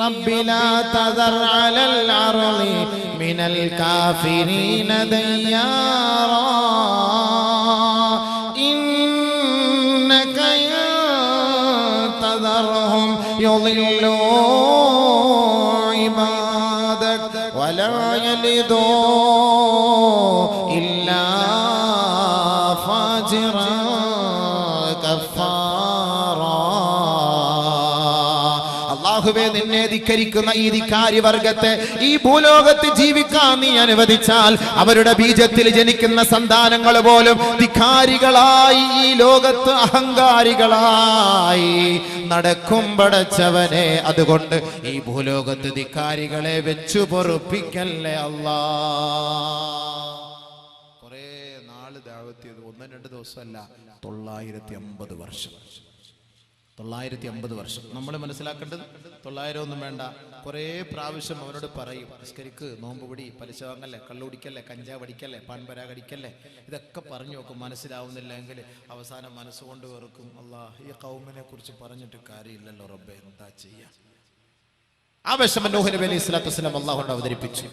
റബ്ബി ലാ തദർ അലൽ അർളി മിനൽ കാഫിരീന ദയ്യാറാ ഇന്നക തദർഹും യുളില്ലൂ ولا يلدوا إلا فاجرا كفارا. അല്ലാഹുവേ നിന്നെ ധിക്കരിക്കുന്ന ഈ ധിക്കാരി വർഗത്തെ ഈ ഭൂലോകത്ത് ജീവിക്കാൻ നീ അനുവദിച്ചാൽ അവരുടെ ബീജത്തിൽ ജനിക്കുന്ന സന്താനങ്ങൾ പോലും ധിക്കാരികളായി ഈ ലോകത്ത് അഹങ്കാരികളായി നടക്കും പടച്ചവനെ. അതുകൊണ്ട് ഈ ഭൂലോകത്ത് ധിക്കാരികളെ വെച്ചു പൊറുപ്പിക്കല്ലേ അല്ലാ. കുറെ നാള് ദഅവത്ത് ചെയ്തു, 1-2 ദിവസമല്ല, 950 വർഷം. 950 വർഷം. നമ്മൾ മനസ്സിലാക്കേണ്ടത് 900 ഒന്നും വേണ്ട, കുറേ പ്രാവശ്യം അവനോട് പറയും, നിസ്കരിക്ക്, നോമ്പ് പിടി, പലിശ വാങ്ങല്ലേ, കള്ളുടിക്കല്ലേ, കഞ്ചാവ് അടിക്കല്ലേ, പാൻപരാഗ് അടിക്കല്ലേ. ഇതൊക്കെ പറഞ്ഞു നോക്കും. മനസ്സിലാവുന്നില്ല എങ്കിൽ അവസാനം മനസ്സുകൊണ്ട് വെറുക്കും. അല്ലാഹ് ഈ ഖൗമിനെ കുറിച്ച് പറഞ്ഞിട്ട് കാര്യമില്ലല്ലോ റബ്ബേ, എന്താ ചെയ്യാ? ആ വിഷമം നൂഹ് നബി അലൈഹി സ്വലാത്തു വസ്സലാം അല്ലാഹുവിനെ അവതരിപ്പിച്ചു.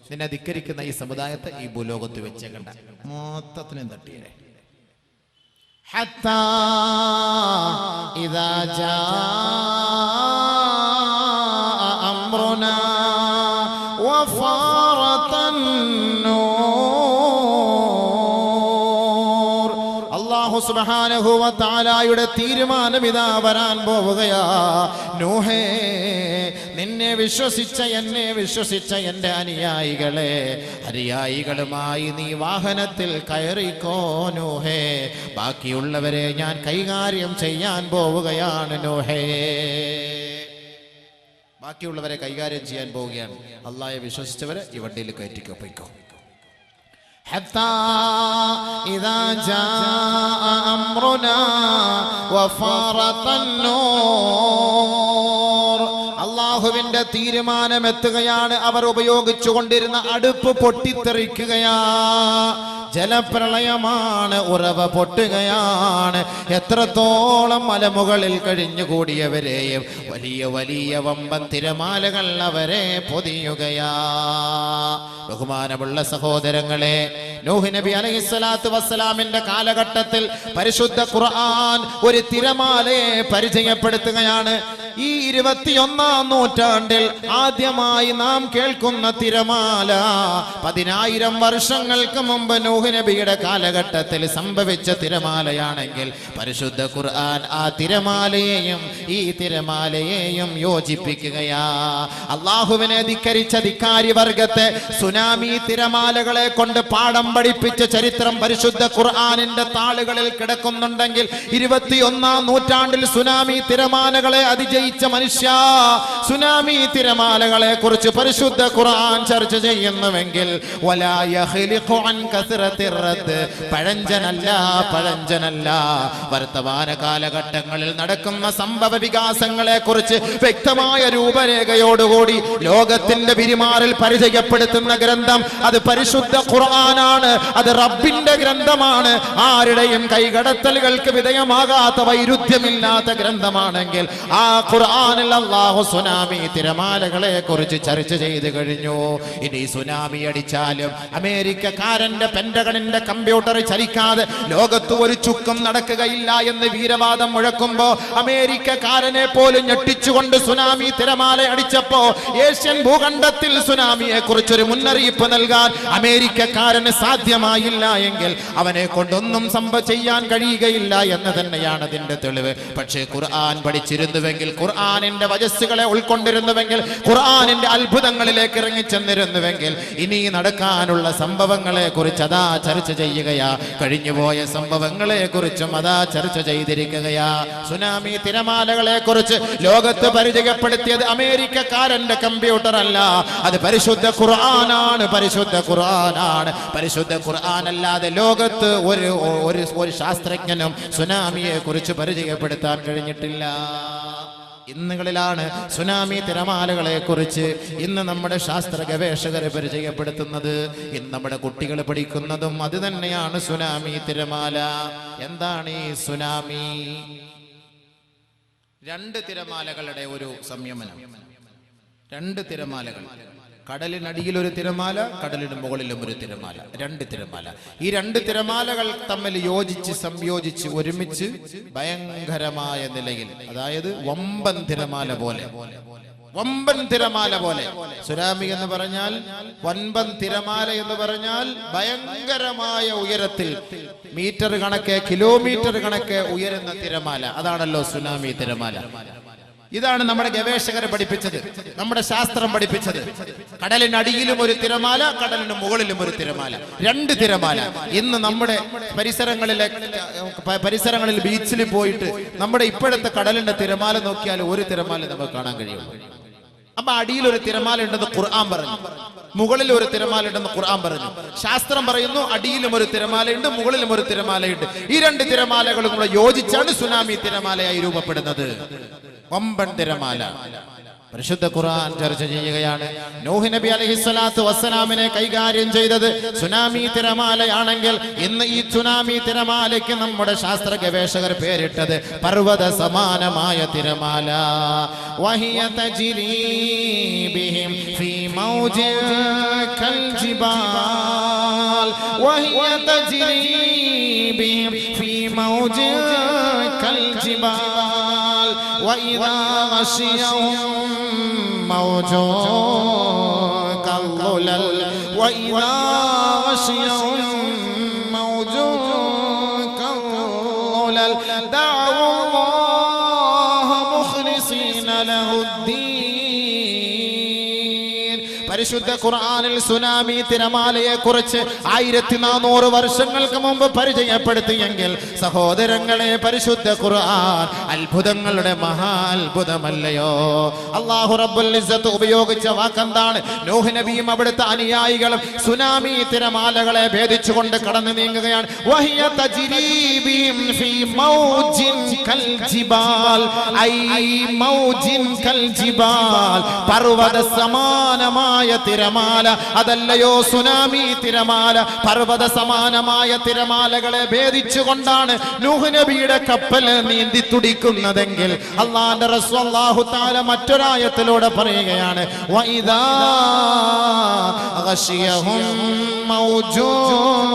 നിന്നെ ധിക്കരിക്കുന്ന ഈ സമുദായത്തെ ഈ ഭൂലോകത്ത് വെച്ചേക്കണ്ട, മൊത്തത്തിനെ തട്ടിയേ. حتى إذا جاء أمرنا وفارت النور. അല്ലാഹു സുബ്ഹാനഹു വ തആലയുടെ തീരുമാനം ഇതാ വരാൻ പോവുകയാ. നൂഹേ, നിന്നെ വിശ്വസിച്ച എന്നെ വിശ്വസിച്ച എൻ്റെ അനുയായികളുമായി നീ വാഹനത്തിൽ കയറിക്കോ നൂഹേ. ബാക്കിയുള്ളവരെ ഞാൻ കൈകാര്യം ചെയ്യാൻ പോവുകയാണ് നൂഹേ. ബാക്കിയുള്ളവരെ കൈകാര്യം ചെയ്യാൻ പോവുകയാണ്. അല്ലാഹയെ വിശ്വസിച്ചവരെ ഈ വണ്ടിയിൽ കയറ്റിക്കോ, പോയിക്കോ. حتى إذا جاء أمرنا وفارت النور. അല്ലാഹുവിന്റെ തീരുമാനം എത്തുകയാണ്. അവർ ഉപയോഗിച്ചു കൊണ്ടിരുന്ന അടുപ്പ് പൊട്ടിത്തെറിക്കുകയാ. ജലപ്രളയമാണ്, ഉറവ പൊട്ടുകയാണ്. എത്രത്തോളം മലമുകളിൽ കഴിഞ്ഞുകൂടിയവരെയും വലിയ വലിയ വമ്പൻ തിരമാലകൾ അവരെ പൊതിയുകയാ. ബഹുമാനമുള്ള സഹോദരങ്ങളെ, നൂഹ് നബി അലൈഹി സ്വലാത്തു വസ്സലാമിന്റെ കാലഘട്ടത്തിൽ പരിശുദ്ധ ഖുർആൻ ഒരു തിരമാലയെ പരിചയപ്പെടുത്തുകയാണ്. ഈ 21-ാം നൂറ്റാണ്ടിൽ ആദ്യമായി നാം കേൾക്കുന്ന തിരമാല 10,000 വർഷങ്ങൾക്ക് മുമ്പ് നൂഹ് നബിയുടെ കാലഘട്ടത്തിൽ സംഭവിച്ച തിരമാലയാണെങ്കിൽ പരിശുദ്ധ ഖുർആൻ ആ തിരമാലയെയും ഈ തിരമാലയെയും യോജിപ്പിക്കുകയാ. അല്ലാഹുവിനെ ധിക്കരിച്ച ധിക്കാരി വർഗത്തെ സുനാമി തിരമാലകളെ കൊണ്ട് പാഠം പഠിപ്പിച്ച ചരിത്രം പരിശുദ്ധ ഖുർആനിന്റെ താളുകളിൽ കിടക്കുന്നുണ്ടെങ്കിൽ 21-ാം നൂറ്റാണ്ടിൽ സുനാമി തിരമാലകളെ അതിജയിച്ച മനുഷ്യ, സുനാമി തിരമാലകളെ കുറിച്ച് പരിശുദ്ധ ഖുർആൻ ചർച്ച ചെയ്യുന്നുവെങ്കിൽ വലാ യഖ്ലിഖു അൻ കസറത്തിർ റദ്ദ്, പഴഞ്ചനല്ല. വർത്തമാന കാലഘട്ടങ്ങളിൽ നടക്കുന്ന സംഭവ വികാസങ്ങളെ കുറിച്ച് വ്യക്തമായ രൂപരേഖയോടുകൂടി ലോകത്തിന്റെ പെരുമാറിൽ പരിചയപ്പെടുത്തുന്ന ഗ്രന്ഥം അത് പരിശുദ്ധ ഖുർആനാണ്. അത് റബ്ബിന്റെ ഗ്രന്ഥമാണ്. ആരുടെയും കൈകടത്തലുകൾക്ക് വിധേയമാകാത്ത വൈരുദ്ധ്യമില്ലാത്ത ഗ്രന്ഥമാണെങ്കിൽ ആ ഖുർആനിൽ അല്ലാഹു സുനാമി തിരമാലകളെ കുറിച്ച് ചർച്ച ചെയ്തു കഴിഞ്ഞു. ഇനി സുനാമി അടിച്ചാലും അമേരിക്കക്കാരന്റെ പെന്റഗണിന്റെ കമ്പ്യൂട്ടർ ചലിക്കാതെ ലോകത്ത് ഒരു ചുക്കും നടക്കുകയില്ല എന്ന് വീരവാദം മുഴക്കുമ്പോ അമേരിക്കക്കാരനെ പോലും ഞെട്ടിച്ചുകൊണ്ട് സുനാമി തിരമാല അടിച്ചപ്പോ ഏഷ്യൻ ഭൂഖണ്ഡത്തിൽ സുനാമിയെ കുറിച്ചൊരു മുന്നറിയിപ്പ് നൽകാൻ അമേരിക്കക്കാരന് സാധ്യമായില്ല എങ്കിൽ അവനെ കൊണ്ടൊന്നും ചെയ്യാൻ കഴിയുകയില്ല എന്ന് തന്നെയാണ് അതിന്റെ തെളിവ്. പക്ഷേ ഖുർആൻ പഠിച്ചിരുന്നുവെങ്കിൽ, ഖുർആനിന്റെ വജസ്സുകളെ ഉൾക്കൊണ്ടിരുന്നുവെങ്കിൽ, ഖുർആനിന്റെ അത്ഭുതങ്ങളിലേക്ക് ഇറങ്ങിച്ചെന്നിരുന്നുവെങ്കിൽ ഇനി നടക്കാനുള്ള സംഭവങ്ങളെ കുറിച്ച് അതാ ചർച്ച ചെയ്യുകയാ. കഴിഞ്ഞുപോയ സംഭവങ്ങളെ കുറിച്ചും അതാ ചർച്ച ചെയ്തിരിക്കുകയാ. സുനാമി തിരമാലകളെ കുറിച്ച് ലോകത്ത് പരിചയപ്പെടുത്തിയത് അമേരിക്കക്കാരന്റെ കമ്പ്യൂട്ടർ അല്ല, അത് പരിശുദ്ധ ഖുർആനാണ്. പരിശുദ്ധ ഖുർആനാണ്. പരിശുദ്ധ ഖുർആൻ അല്ലാതെ ലോകത്ത് ഒരു ശാസ്ത്രജ്ഞനും സുനാമിയെ കുറിച്ച് പരിചയപ്പെടുത്താൻ കഴിഞ്ഞിട്ടില്ല. ഇന്നുകളിലാണ് സുനാമി തിരമാലകളെ കുറിച്ച് ഇന്ന് നമ്മുടെ ശാസ്ത്ര ഗവേഷകരെ പരിചയപ്പെടുത്തുന്നത്. ഇന്ന് നമ്മുടെ കുട്ടികൾ പഠിക്കുന്നതും അത് തന്നെയാണ്, സുനാമി തിരമാല. എന്താണ് ഈ സുനാമി? രണ്ട് തിരമാലകളുടെ ഒരു സംയമനം. രണ്ട് തിരമാലകൾ, കടലിനടിയിൽ ഒരു തിരമാല, കടലിന് മുകളിലും ഒരു തിരമാല. രണ്ട് തിരമാല. ഈ രണ്ട് തിരമാലകൾ തമ്മിൽ യോജിച്ച് സംയോജിച്ച് ഒരുമിച്ച് ഭയങ്കരമായ നിലയിൽ, അതായത് വമ്പൻ തിരമാല പോലെ, വമ്പൻ തിരമാല പോലെ. സുനാമി എന്ന് പറഞ്ഞാൽ, വമ്പൻ തിരമാല എന്ന് പറഞ്ഞാൽ ഭയങ്കരമായ ഉയരത്തിൽ, മീറ്റർ കണക്കെ കിലോമീറ്റർ കണക്കെ ഉയരുന്ന തിരമാല. അതാണല്ലോ സുനാമി തിരമാല. ഇതാണ് നമ്മുടെ ഗവേഷകരെ പഠിപ്പിച്ചത്, നമ്മുടെ ശാസ്ത്രം പഠിപ്പിച്ചത്. കടലിനടിയിലും ഒരു തിരമാല, കടലിന് മുകളിലും ഒരു തിരമാല. രണ്ട് തിരമാല. ഇന്ന് നമ്മുടെ പരിസരങ്ങളിൽ ബീച്ചിൽ പോയിട്ട് നമ്മുടെ ഇപ്പോഴത്തെ കടലിന്റെ തിരമാല നോക്കിയാൽ ഒരു തിരമാല നമുക്ക് കാണാൻ കഴിയുള്ളൂ. അപ്പൊ അടിയിൽ ഒരു തിരമാല ഉണ്ടെന്ന് ഖുർആൻ പറഞ്ഞു, മുകളിൽ ഒരു തിരമാല ഉണ്ടെന്ന് ഖുർആൻ പറഞ്ഞു. ശാസ്ത്രം പറയുന്നു അടിയിലും ഒരു തിരമാലയുണ്ട്, മുകളിലും ഒരു തിരമാലയുണ്ട്. ഈ രണ്ട് തിരമാലകളും കൂടെ യോജിച്ചാണ് സുനാമി തിരമാലയായി രൂപപ്പെടുന്നത്. വമ്പൻ തിരമാല. പരിശുദ്ധ ഖുർആൻ ചർച്ച ചെയ്യുകയാണ്. നൂഹ് നബി അലൈഹിസ്സലാത്തു വസ്സലാമിനെ കൈകാര്യം ചെയ്തത് സുനാമി തിരമാലയാണെങ്കിൽ ഇന്ന് ഈ സുനാമി തിരമാലയ്ക്ക് നമ്മുടെ ശാസ്ത്ര ഗവേഷകർ പേരിട്ടത് പർവ്വത സമാനമായ തിരമാല. വഹിയ തജ്രീ ബിഹിം ഫീ മൗജിൻ കൽ ജിബാൽ. വഹിയ തജ്രീ ബിഹിം ഫീ മൗജിൻ കൽ ജിബാൽ. وإذا غشيهم موج كالظلل. وإذا غشيهم موج كالظلل دعوا الله مخلصين له الدين. പരിശുദ്ധ ഖുർആനിൽ സുനാമി തിരമാലയെ കുറിച്ച് 1400 വർഷങ്ങൾക്ക് മുമ്പ് പരിചയപ്പെടുത്തിയെങ്കിൽ സഹോദരങ്ങളെ, പരിശുദ്ധ ഖുർആൻ അത്ഭുതങ്ങളുടെ മഹാ അത്ഭുതമല്ലയോ? അല്ലാഹു റബ്ബുൽ ഇസ്സത്ത് ഉപയോഗിച്ച വാക്കെന്താണ്? നൂഹ് നബിയും അവിടുത്തെ അനുയായികളും സുനാമി തിരമാലകളെ ഭേദിച്ചുകൊണ്ട് കടന്നു നീങ്ങുകയാണ്. വഹിയ തജ്രീ ബിഹിം ഫീ മൗജിൻ കൽ ജിബാൽ. ഐ മൗജിൻ കൽ ജിബാൽ. പർവ്വത സമാനമായ തിരമാല. അതല്ലയോ സുനാമി തിരമാല? പർവ്വത സമാനമായ തിരമാലകളെ ഭേദിച്ചുകൊണ്ടാണ് നൂഹ് നബിയുടെ കപ്പൽ നീന്തി തുടിക്കുന്നതെങ്കിൽ അല്ലാഹുവിന്റെ റസൂൽ അല്ലാഹു തആല മറ്റൊരായത്തിലൂടെ പറയുകയാണ്, വഇദാ ഗശിയഹും മൗജൂൻ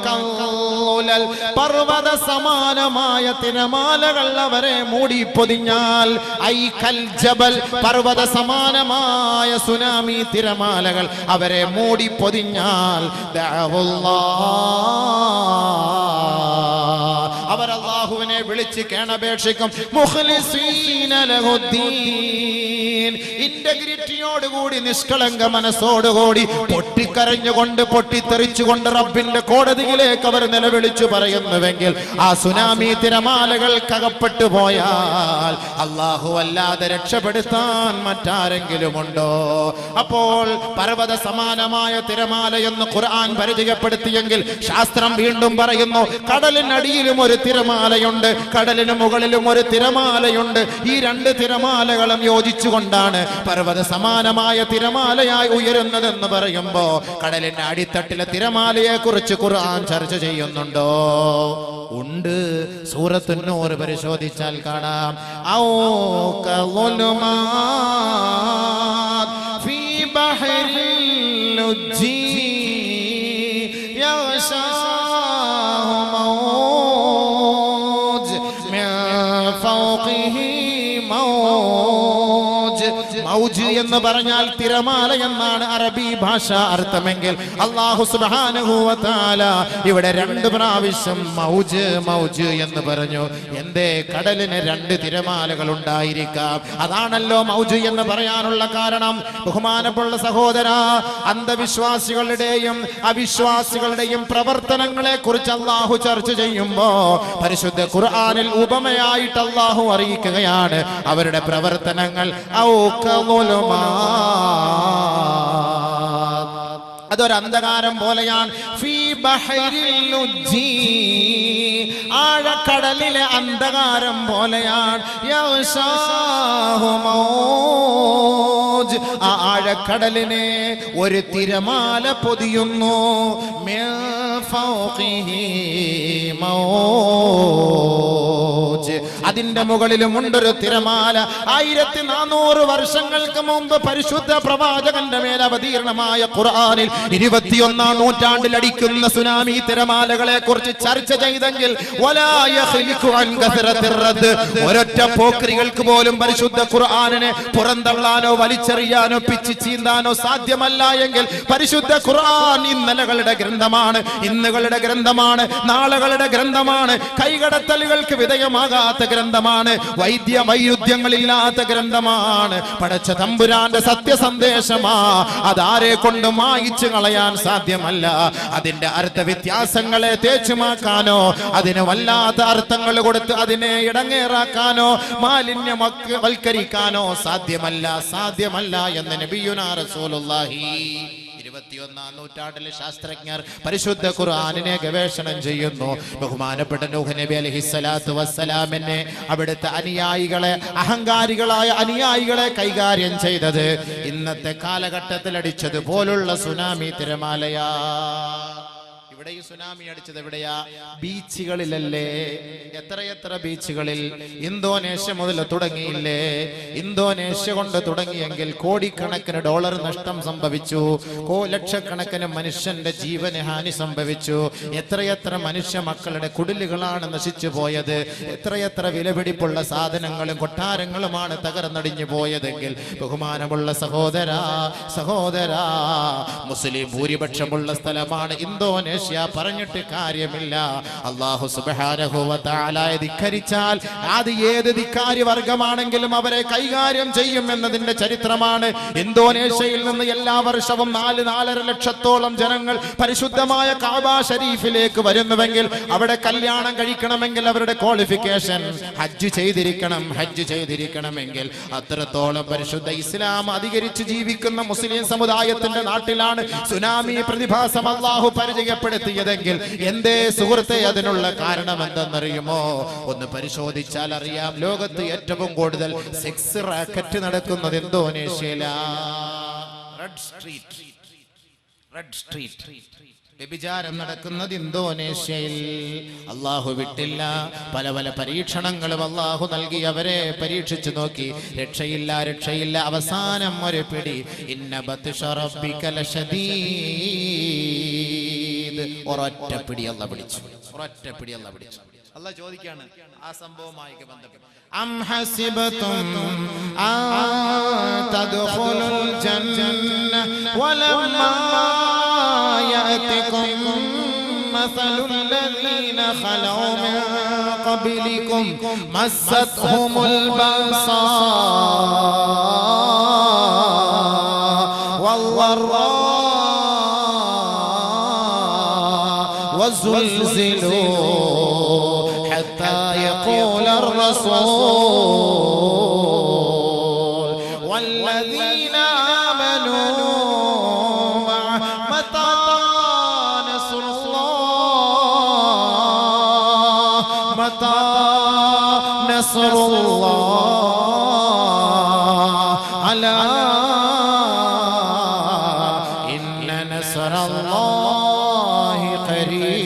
കൽലുലൽ. പർവ്വത സമാനമായ തിരമാലകൾ അവരെ മൂടി പൊതിഞ്ഞാൽ, ഐ കൽ ജബൽ. പർവ്വത സമാനമായ സുനാമി തിരമാലകൾ അവരെ മൂടി പൊതിഞ്ഞാൽ അവർ അല്ലാഹുവിനെ വിളിച്ച് കേണപേക്ഷിക്കും. മുഖ്ലിസീന ലഹുദ്ദീൻ. ഇന്റഗ്രിറ്റിയോടുകൂടി, നിഷ്കളങ്ക മനസ്സോടുകൂടി, പൊട്ടിക്കരഞ്ഞുകൊണ്ട് പൊട്ടിത്തെറിച്ചുകൊണ്ട് റബ്ബിന്റെ കോടതിയിലേക്ക് അവർ നിലവിളിച്ചു പറയുന്നുവെങ്കിൽ ആ സുനാമി തിരമാലകൾക്കകപ്പെട്ടു പോയാൽ അല്ലാഹു അല്ലാതെ രക്ഷപ്പെടുത്താൻ മറ്റാരെങ്കിലും ഉണ്ടോ? അപ്പോൾ പർവ്വത സമാനമായ തിരമാല എന്ന് ഖുർആൻ പരിചയപ്പെടുത്തിയെങ്കിൽ ശാസ്ത്രം വീണ്ടും പറയുന്നു കടലിനടിയിലും ഒരു തിരമാലയുണ്ട്, കടലിന് മുകളിലും ഒരു തിരമാലയുണ്ട്. ഈ രണ്ട് തിരമാലകളും യോജിച്ചുകൊണ്ടാണ് പർവ്വത സമാനമായ തിരമാലയായി ഉയരുന്നതെന്ന് പറയുമ്പോ കടലിന്റെ അടിത്തട്ടിലെ തിരമാലയെ കുറിച്ച് ഖുർആൻ ചർച്ച ചെയ്യുന്നുണ്ടോ? ഉണ്ട്. സൂറത്തുൻ നൂർ പരിശോധിച്ചാൽ കാണാം. ഔ കളുമാത് ഫീ ബഹരിൽ ലുജ്ജി യഗ്ശാഹു മൗജ് മിൻ ഫൗഖിഹി മൗജ്. മൗജ് എന്ന് പറഞ്ഞാൽ തിരമാല എന്നാണ് അറബി ഭാഷ അർത്ഥമെങ്കിൽ അല്ലാഹു സുബ്ഹാനഹു വ തആല ഇവിടെ 2 പ്രാവശ്യം മൗജ് മൗജ് എന്ന് പറഞ്ഞു. എന്തേ? കടലിന് 2 തിരമാലകൾ ഉണ്ടായിരിക്കാം. അതാണല്ലോ മൗജ് എന്ന് പറയാനുള്ള കാരണം. ബഹുമാനമുള്ള സഹോദര, അന്ധവിശ്വാസികളുടെയും അവിശ്വാസികളുടെയും പ്രവർത്തനങ്ങളെ കുറിച്ച് അല്ലാഹു ചർച്ച ചെയ്യുമ്പോ പരിശുദ്ധ ഖുർആനിൽ ഉപമയായിട്ട് അല്ലാഹു അറിയിക്കുകയാണ് അവരുടെ പ്രവർത്തനങ്ങൾ. അതൊരു അന്ധകാരം പോലെയാണ്. ഫീ ബഹരിൽ ലുജ്ജി, ആഴക്കടലിലെ അന്ധകാരം പോലെയാണ്. യഗ്ശാഹു മൗജ്, ആ ആഴക്കടലിനെ ഒരു തിരമാല പൊതിയുന്നു. മിൻ ഫൗഖിഹി മൗജ്, അതിന്റെ മുകളിലും ഉണ്ടൊരു തിരമാല. 1400 വർഷങ്ങൾക്ക് മുമ്പ് പരിശുദ്ധ പ്രവാചകന്റെ മേൽ അവതീർണമായ ഖുർആനിൽ 21-ാം നൂറ്റാണ്ടിൽ അടിക്കുന്ന സുനാമി തിരമാലകളെ കുറിച്ച് ചർച്ച ചെയ്തെങ്കിൽ ഒരൊറ്റ പോക്രികൾക്ക് പോലും പരിശുദ്ധ ഖുർആനിനെ പുറന്തള്ളാനോ വലിച്ചെറിയാനോ പിച്ച് ചീന്താനോ സാധ്യമല്ല എങ്കിൽ പരിശുദ്ധ ഖുർആൻ ഇന്നലകളുടെ ഗ്രന്ഥമാണ്, ഇന്നുകളുടെ ഗ്രന്ഥമാണ്, നാളുകളുടെ ഗ്രന്ഥമാണ്, കൈകടത്തലുകൾക്ക് വിധേയമാകാത്ത ഗ്രന്ഥമാണ്, വൈരുദ്ധ്യങ്ങളില്ലാത്ത ഗ്രന്ഥമാണ്, പടച്ച തമ്പുരാന്റെ സത്യസന്ദേശമാ. അതാരെ കൊണ്ട് മായിച്ചു കളയാൻ സാധ്യമല്ല. അതിന്റെ അർത്ഥവ്യത്യാസങ്ങളെ തേച്ചുമാക്കാനോ അതിന് വല്ലാത്ത അർത്ഥങ്ങൾ കൊടുത്ത് അതിനെ ഇടങ്ങേറാക്കാനോ മാലിന്യവൽക്കരിക്കാനോ സാധ്യമല്ല എന്ന് നബിയുനാ റസൂലുള്ളാഹി 21-ാം നൂറ്റാണ്ടിലെ ശാസ്ത്രജ്ഞർ പരിശുദ്ധ ഖുർആനിനെ ഗവേഷണം ചെയ്യുന്നു. ബഹുമാനപ്പെട്ട നൂഹ് നബി അലൈഹിസ്സലാത്തു വസ്സലാമിനെ അവിടുത്തെ അനുയായികളെ, അഹങ്കാരികളായ അനുയായികളെ കൈകാര്യം ചെയ്തത് ഇന്നത്തെ കാലഘട്ടത്തിൽ അടിച്ചതുപോലുള്ള സുനാമി തിരമാലയാ. ഇവിടെ ഈ സുനാമി അടിച്ചത് എവിടെയാ? ബീച്ചുകളിലല്ലേ? എത്രയെത്ര ബീച്ചുകളിൽ. ഇന്തോനേഷ്യ മുതൽ തുടങ്ങിയില്ലേ? ഇന്തോനേഷ്യ കൊണ്ട് തുടങ്ങിയെങ്കിൽ കോടിക്കണക്കിന് ഡോളർ നഷ്ടം സംഭവിച്ചു, ലക്ഷക്കണക്കിന് മനുഷ്യന്റെ ജീവന് ഹാനി സംഭവിച്ചു. എത്രയെത്ര മനുഷ്യ മക്കളുടെ കുടിലുകളാണ് നശിച്ചു പോയത്. എത്രയെത്ര വിലപിടിപ്പുള്ള സാധനങ്ങളും കൊട്ടാരങ്ങളുമാണ് തകർന്നടിഞ്ഞു പോയതെങ്കിൽ ബഹുമാനമുള്ള സഹോദരാ മുസ്ലിം ഭൂരിപക്ഷമുള്ള സ്ഥലമാണ് ഇന്തോനേഷ്യ. പറഞ്ഞിട്ട് കാര്യമില്ല. അല്ലാഹു സുബ്ഹാനഹു വ തആലയെ ധിക്കരിച്ചാൽ അത് ഏത് ധിക്കാരി വർഗമാണെങ്കിലും അവരെ കൈകാര്യം ചെയ്യും എന്നതിന്റെ ചരിത്രമാണ്. ഇന്തോനേഷ്യയിൽ നിന്ന് എല്ലാ വർഷവും 4-4.5 ലക്ഷത്തോളം ജനങ്ങൾ പരിശുദ്ധമായ കഅബ ഷരീഫിലേക്ക് വരുന്നുവെങ്കിൽ അവിടെ കല്യാണം കഴിക്കണമെങ്കിൽ അവരുടെ ക്വാളിഫിക്കേഷൻ ഹജ്ജ് ചെയ്തിരിക്കണമെങ്കിൽ അത്രത്തോളം പരിശുദ്ധ ഇസ്ലാം അധികരിച്ച് ജീവിക്കുന്ന മുസ്ലിം സമുദായത്തിന്റെ നാട്ടിലാണ് സുനാമി പ്രതിഭാസം അല്ലാഹു പരിചയപ്പെടുത്തിയതെങ്കിൽ എന്തേ സുഹൃത്തെ അതിനുള്ള കാരണം എന്തെന്നറിയുമോ? ഒന്ന് പരിശോധിച്ചാൽ അറിയാം. ലോകത്ത് ഏറ്റവും കൂടുതൽ സെക്സ് റാക്കറ്റ് നടക്കുന്നത് ഇന്തോനേഷ്യയിലാണ്. റെഡ് സ്ട്രീറ്റ് വ്യഭിചാരം നടക്കുന്നത് ഇന്തോനേഷ്യയിൽ. അല്ലാഹു വിട്ടില്ല. പല പരീക്ഷണങ്ങളും അല്ലാഹു നൽകി അവരെ പരീക്ഷിച്ചു നോക്കി. രക്ഷയില്ല. അവസാനം ഒരു പിടി. ഇന്ന ബത്ശ റബ്ബിക ലശദീദ്. ഒരൊറ്റപ്പിടി അല്ലാഹു പിടിച്ചു. അല്ലാഹു ചോദിക്കാണ് ആ സംഭവവുമായി ബന്ധപ്പെട്ട്, അം ഹസിബതും അൻ തദ്ഖുലുൽ ജന്ന വലമ്മാ യഅതികും മസലുൽ ലദീന ഖലൗ മിൻ ഖബ്ലികും മസ്സത്ഹുമുൽ ബഅസാ വദ്ദറാ وزلزلوا حتى يقول الرسول والذين آمنوا معه متى نصر الله അലാ ഇന്ന നസ്റല്ലാഹി ഖരീബ്.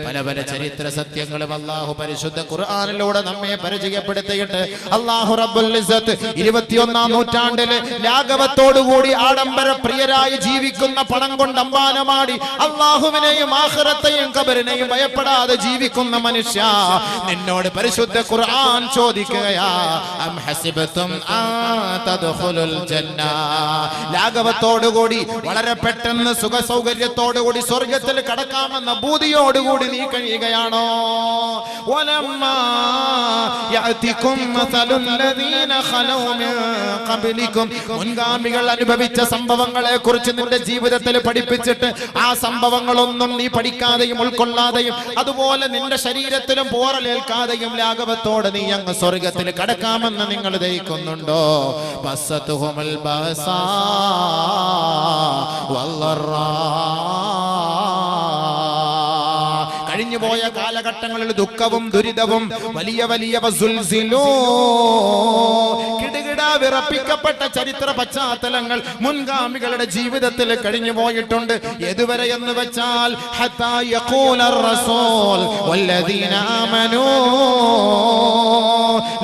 പല പല ചരിത്ര സത്യങ്ങളും അല്ലാഹു പരിശുദ്ധ ഖുർആനിലൂടെ നമ്മെ പരിചയപ്പെടുത്തിയിട്ട് അല്ലാഹു റബ്ബുൽ ഇസ്സത്ത് 21-ാം നൂറ്റാണ്ടിലെ ലാഘവത്തോടുകൂടി ആഡംബര പ്രിയരായി ജീവിക്കുന്ന പണം കൊണ്ട് അമ്പാനമാടി അല്ലാഹുവിനെയും ആഖിറത്തെയും ഖബറിനെയും ഭയപ്പെടാതെ ജീവിക്കുന്ന മനുഷ്യ, നിന്നോട് പരിശുദ്ധ ഖുർആൻ ചോദിക്കുകയാ, അം ഹസിബതും അൻ തദ്ഖുലുൽ ജന്ന. ലാഘവത്തോടുകൂടി വളരെ പെട്ടെന്ന് സുഖ സൗകര്യത്തോടുകൂടി സ്വർഗ്ഗത്തിൽ കടക്കാമെന്ന ബോധ്യത്തോടുകൂടി നീ കഴിയുകയാണോ? വലമ്മാ യഅതികും മസലുൽ ലദീന ഖലൗ മിൻ ഖബ്ലികും. മുൻഗാമികൾ അനുഭവിച്ച സംഭവങ്ങളെ കുറിച്ച് നിന്റെ ജീവിതത്തിൽ പഠിപ്പിച്ചിട്ട് ആ സംഭവങ്ങളൊന്നും നീ പഠിക്കാതെയും ഉൾക്കൊള്ളാതെയും അതുപോലെ നിന്റെ ശരീരത്തിലും പോറലേൽക്കാതെയും ലാഘവത്തോടെ നീ അങ്ങ് സ്വർഗ്ഗത്തിൽ കടക്കാമെന്ന് നിങ്ങൾ ദഹിക്കുന്നുണ്ടോ? ബസ്സതുഹുൽ ബഅസാ വല്ലറാ. കഴിഞ്ഞുപോയ കാലഘട്ടങ്ങളിൽ ദുഃഖവും ദുരിതവും വലിയ വലിയ കിടുകിട വിറപ്പിക്കപ്പെട്ട ചരിത്ര പശ്ചാത്തലങ്ങൾ മുൻഗാമികളുടെ ജീവിതത്തിൽ കഴിഞ്ഞു പോയിട്ടുണ്ട്. എതുവരെ എന്ന് വെച്ചാൽ ഹത്താ യഖൂലർ റസൂൽ വല്ലദീന ആമനൂ.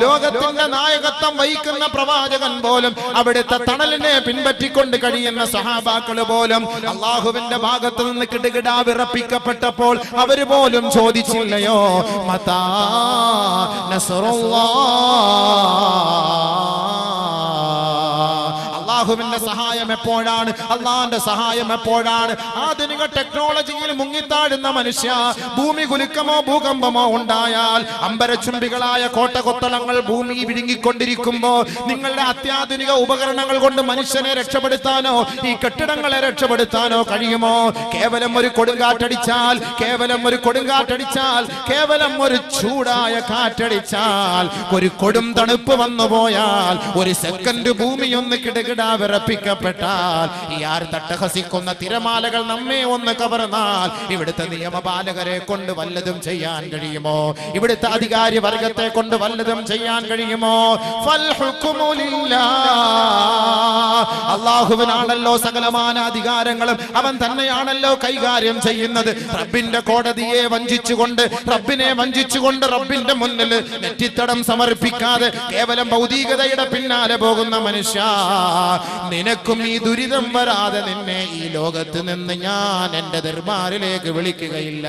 ലോകത്തിന്റെ നായകത്വം വഹിക്കുന്ന പ്രവാചകൻ പോലും അവിടുത്തെ തണലിനെ പിൻപറ്റിക്കൊണ്ട് കഴിയുന്ന സഹാബാക്കൾ പോലും അള്ളാഹുവിന്റെ ഭാഗത്ത് നിന്ന് കിടുകിട വിറപ്പിക്കപ്പെട്ടപ്പോൾ അവര് പോലും ചോദിച്ചില്ലയോ, മതാ നസ്റുല്ലാഹ്, അല്ലാഹുവിന്റെ സഹായം എപ്പോഴാണ്, അള്ളാന്റെ സഹായം എപ്പോഴാണ്? ആധുനിക ടെക്നോളജിയിൽ മുങ്ങിത്താഴുന്ന മനുഷ്യ, ഭൂമി കുലുക്കമോ ഭൂകമ്പമോ ഉണ്ടായാൽ അമ്പരച്ചുംബികളായ കോട്ടകൊത്തളങ്ങൾ ഭൂമി വിഴുങ്ങിക്കൊണ്ടിരിക്കുമ്പോ നിങ്ങളുടെ അത്യാധുനിക ഉപകരണങ്ങൾ കൊണ്ട് മനുഷ്യനെ രക്ഷപ്പെടുത്താനോ ഈ കെട്ടിടങ്ങളെ രക്ഷപ്പെടുത്താനോ കഴിയുമോ? കേവലം ഒരു കൊടുങ്കാറ്റടിച്ചാൽ, കേവലം ഒരു കൊടുങ്കാറ്റടിച്ചാൽ, കേവലം ഒരു ചൂടായ കാറ്റടിച്ചാൽ, ഒരു കൊടും തണുപ്പ് വന്നു പോയാൽ, ഒരു സെക്കൻഡ് ഭൂമി ഒന്ന് കിടകിട വിറപ്പിക്കപ്പെട്ടാൽ, ഈ ആർ തട്ടഹസിക്കുന്ന തിരമാലകൾ നമ്മെ ഒന്ന് കവർന്നാൽ ഇവിടുത്തെ നിയമപാലകരെ കൊണ്ട് വല്ലതും ചെയ്യാൻ കഴിയുമോ? ഇവിടുത്തെ അധികാരി വർഗത്തെ കൊണ്ട് വല്ലതും ചെയ്യാൻ കഴിയുമോ? ഫൽ ഹുക്മു ലില്ലാഹ്. അല്ലാഹുവിനാണല്ലോ സകലമാന അധികാരങ്ങളും, അവൻ തന്നെയാണല്ലോ കൈകാര്യം ചെയ്യുന്നത്. റബ്ബിന്റെ കോടതിയെ വഞ്ചിച്ചുകൊണ്ട്, റബ്ബിനെ വഞ്ചിച്ചുകൊണ്ട് റബ്ബിന്റെ മുന്നിൽ നെറ്റിത്തടം സമർപ്പിക്കാതെ കേവലം ഭൗതികതയുടെ പിന്നാലെ പോകുന്ന മനുഷ്യ, നിനക്കും ഈ ദുരിതം വരാതെ നിന്നെ ഈ ലോകത്ത് നിന്ന് ഞാൻ എന്റെ ദർബാറിലേക്ക് വിളിക്കുകയില്ല.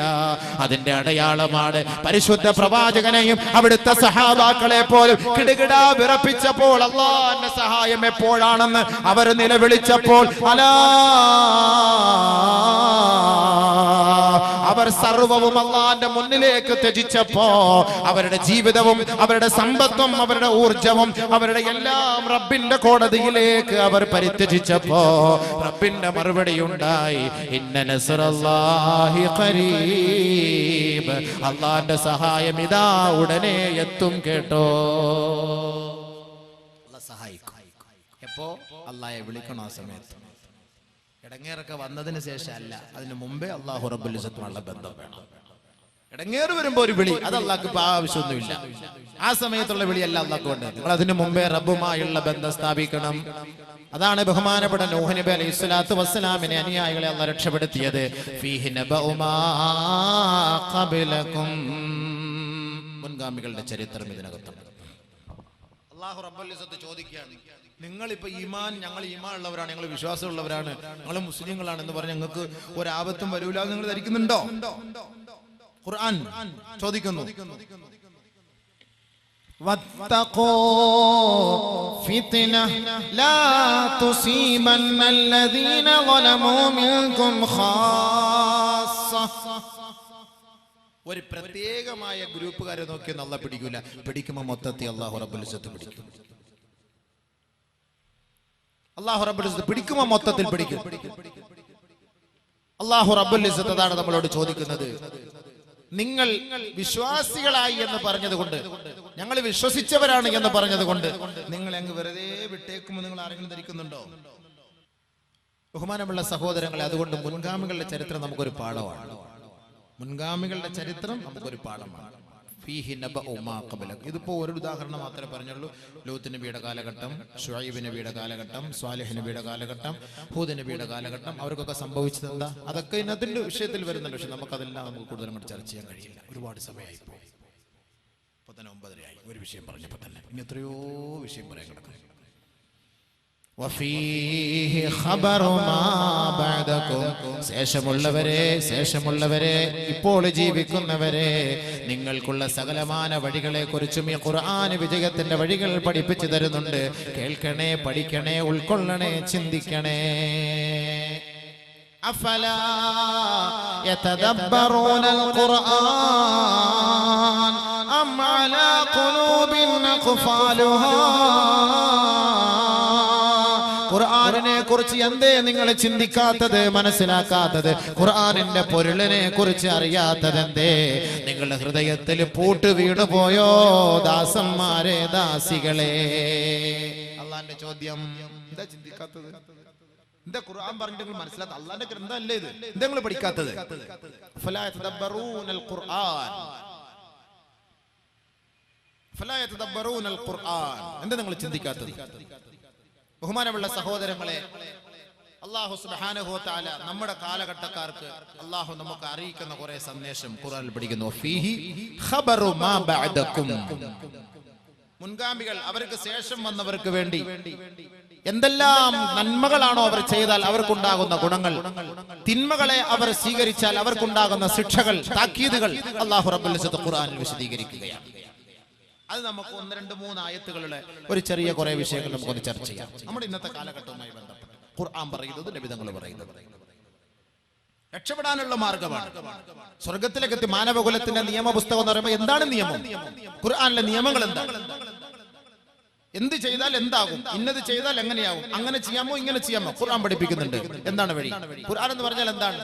അതിന്റെ അടയാളമാണ് പരിശുദ്ധ പ്രവാചകനെയും അവിടുത്തെ സഹാബാക്കളെ പോലും കിടുകിട വിറപ്പിച്ചപ്പോൾ അല്ലാഹുവിന്റെ സഹായം എപ്പോഴാണെന്ന് അവർ നിലവിളിച്ചപ്പോൾ, അലാ, അവർ സർവവും അല്ലാഹുവിന്റെ മുന്നിലേക്ക് ത്യജിച്ചപ്പോ അവരുടെ ജീവിതവും അവരുടെ സമ്പത്തും അവരുടെ ഊർജവും അവരുടെ എല്ലാം റബ്ബിന്റെ കോടതിയിലേക്ക് അവർ പരിത്യജിച്ചപ്പോ റബ്ബിന്റെ മറുപടി ഉണ്ടായി, ഇന്ന നസ്റല്ലാഹി ഖരീബ്. അല്ലാഹുവിന്റെ സഹായം ഇതാ ഉടനെ എത്തും കേട്ടോ. അല്ലാഹു സഹായിക്കും. എപ്പോ? അല്ലാഹയെ വിളിക്കണം. ആ സമയത്ത് ഇടങ്ങേറൊക്കെ വന്നതിന് ശേഷം അല്ല, അതിന് മുമ്പേ അല്ലാഹു റബ്ബുൽ ഇസ്സത്തുമായുള്ള ബന്ധം വേണം. ഇടങ്ങേറ് വരുമ്പോ ഒരു വിളി, അത് അല്ലാഹ്ക്ക് ആവശ്യമൊന്നുമില്ല. ആ സമയത്തുള്ള വിളിയല്ല അല്ലാഹ്ക്ക് വേണ്ടത്. നിങ്ങൾ അതിന് മുമ്പേ റബ്ബുമായുള്ള ബന്ധം സ്ഥാപിക്കണം. അതാണ് ബഹുമാനപ്പെട്ട നൂഹ് നബി അലൈഹി സ്വലാത്തു വസ്സലാമിനെ അനുയായികളെ അല്ലാഹ് രക്ഷപ്പെടുത്തിയത്. ഫീഹി നബഉ മാ ഖബലകും. മുൻഗാമികളുടെ ചരിത്രം ഇതിനകത്തുണ്ട്. അല്ലാഹു റബ്ബുൽ ഇസ്സത്ത് ചോദിക്കുകയാണ്, നിങ്ങളിപ്പോ ഈമാൻ, ഞങ്ങൾ ഈമാൻ ഉള്ളവരാണ്, ഞങ്ങൾ വിശ്വാസമുള്ളവരാണ്, ഞങ്ങൾ മുസ്ലിങ്ങളാണെന്ന് പറഞ്ഞ് ഞങ്ങൾക്ക് ഒരാപത്തും വരൂല നിങ്ങൾ ധരിക്കുന്നുണ്ടോ? ഖുർആൻ ചോദിക്കുന്നു. വത്തഖൂ ഫിത്ന ലാ തുസീബന്നല്ലദീന ളലമൂ മിൻകും ഖാസ്സ. ഒരു പ്രത്യേകമായ ഗ്രൂപ്പുകാരെ നോക്കി അല്ലാഹു പിടിക്കൂല. പിടിക്കുമ്പോൾ മൊത്തത്തിൽ അല്ലാഹു റബ്ബുൽ ഇസ്സത്ത് പിടിക്കും. അല്ലാഹു റബ്ബുൽ ഇസ്സത്ത് പിടിക്കുമ്പോൾ മൊത്തത്തിൽ പിടിക്കും. അല്ലാഹു റബ്ബുൽ ഇസ്സത്ത് അതാണ് നമ്മളോട് ചോദിക്കുന്നത്. നിങ്ങൾ വിശ്വാസികളായി എന്ന് പറഞ്ഞതുകൊണ്ട്, ഞങ്ങൾ വിശ്വസിച്ചവരാണ് എന്ന് പറഞ്ഞതുകൊണ്ട് നിങ്ങൾ അങ്ങ് വെറുതെ വിട്ടേക്കുമ്പോൾ നിങ്ങൾ ആരെങ്കിലും ധരിക്കുന്നുണ്ടോ? ബഹുമാനമുള്ള സഹോദരങ്ങളെ, അതുകൊണ്ട് മുൻഗാമികളുടെ ചരിത്രം നമുക്കൊരു പാഠമാണ്. മുൻഗാമികളുടെ ചരിത്രം നമുക്കൊരു പാഠമാണ്. ഫീഹി നബഉ മാ ഖബലക. ഇതിപ്പോ ഒരു ഉദാഹരണം മാത്രമേ പറഞ്ഞുള്ളൂ. ലൂത്ത് നബിയുടെ കാലഘട്ടം, ശുഐബ് നബിയുടെ കാലഘട്ടം, സ്വാലിഹ് നബിയുടെ കാലഘട്ടം, ഹൂദ് നബിയുടെ കാലഘട്ടം, അവർക്കൊക്കെ സംഭവിച്ചത് എന്താ, അതൊക്കെ ഇതിന്റെ വിഷയത്തിൽ വരുന്നുണ്ട്. പക്ഷെ നമുക്കതെല്ലാം കൂടുതൽ അങ്ങോട്ട് ചർച്ച ചെയ്യാൻ കഴിയില്ല, ഒരുപാട് സമയമായി പോയി. ഇപ്പൊ തന്നെ 9:30 ആയി. ഒരു വിഷയം പറഞ്ഞപ്പോ തന്നെ ഇനി എത്രയോ വിഷയം പറയാൻ കിടക്കും. വഫീഹി ഖബറു മാ ബഅദകും. ശേഷമുള്ളവരെ ഇപ്പോൾ ജീവിക്കുന്നവരെ, നിങ്ങൾക്കുള്ള സകലമാന വഴികളെ കുറിച്ചും ഈ ഖുർആൻ വിജയത്തിന്റെ വഴികൾ പഠിപ്പിച്ചു തരുന്നുണ്ട്. കേൾക്കണേ, പഠിക്കണേ, ഉൾക്കൊള്ളണേ, ചിന്തിക്കണേ. അഫലാ യതദബ്ബറൂനൽ ഖുർആൻ അം അലാ ഖുലൂബിൻ അഖ്ഫാലുഹാ. ഖുർആനിനെ കുറിച്ച് എന്തേ നിങ്ങൾ ചിന്തിക്കാത്തത്, മനസ്സിലാക്കാത്തത്? ഖുർആനിന്റെ പൊരുളിനെ കുറിച്ച് അറിയാത്തത് എന്തേ? നിങ്ങളുടെ ഹൃദയത്തിൽ പൂട്ട് വീണു പോയോ ദാസന്മാരെ, ദാസികളെ? അള്ളാന്റെ ചോദ്യം, എന്താ ചിന്തിക്കാത്തത്? എന്താ ഖുർആൻ പറഞ്ഞിട്ട് മനസ്സിലാത്ത? അള്ളാന്റെ ഗ്രന്ഥമല്ലേ ഇത്, എന്താ നിങ്ങൾ പഠിക്കാത്തത്? ഫലാ യതദബ്ബറൂനൽ ഖുർആൻ, ഫലാ യതദബ്ബറൂനൽ ഖുർആൻ. എന്താ നിങ്ങൾ ചിന്തിക്കാത്തത്? ബഹുമാനമുള്ള സഹോദരങ്ങളെ, അല്ലാഹു സുബ്ഹാനഹു വ തആല നമ്മുടെ കാലഘട്ടക്കാർക്ക് അല്ലാഹു നമുക്ക് അറിയിക്കുന്ന കുറെ സന്ദേശം ഖുർആനിൽ പഠിക്കുന്നു. ഫീഹി ഖബറു മാ ബഅദകും. മുൻഗാമികൾ, അവർക്ക് ശേഷം വന്നവർക്ക് വേണ്ടി എന്തെല്ലാം നന്മകളാണോ അവർ ചെയ്താൽ അവർക്കുണ്ടാകുന്ന ഗുണങ്ങൾ, തിന്മകളെ അവർ സ്വീകരിച്ചാൽ അവർക്കുണ്ടാകുന്ന ശിക്ഷകൾ, താക്കീതുകൾ അല്ലാഹു റബ്ബുൽ ഇസ്സത്ത് ഖുർആനിൽ വിശദീകരിക്കുകയാണ്. അത് നമുക്ക് 1, 2, 3 ആയത്തുകളുടെ ഒരു ചെറിയ കുറെ വിഷയങ്ങൾ നമുക്കൊന്ന് ചർച്ച ചെയ്യാം. നമ്മുടെ ഇന്നത്തെ കാലഘട്ടവുമായി ബന്ധപ്പെട്ട് ഖുർആൻ പറയുന്നത്, നബി തങ്ങൾ പറയുന്നത് രക്ഷപ്പെടാനുള്ള മാർഗമാണ്. സ്വർഗത്തിലേക്ക് എത്തി മാനവകുലത്തിന്റെ നിയമപുസ്തകം എന്ന് പറയുമ്പോൾ എന്താണ് നിയമം? ഖുർആനിലെ നിയമങ്ങൾ എന്താണ്? എന്ത് ചെയ്താൽ എന്താകും, ഇന്നത് ചെയ്താൽ എങ്ങനെയാവും, അങ്ങനെ ചെയ്യാമോ, ഇങ്ങനെ ചെയ്യാമോ? ഖുർആൻ പഠിപ്പിക്കുന്നുണ്ട്. എന്താണ് വഴി? ഖുർആൻ എന്ന് പറഞ്ഞാൽ എന്താണ്?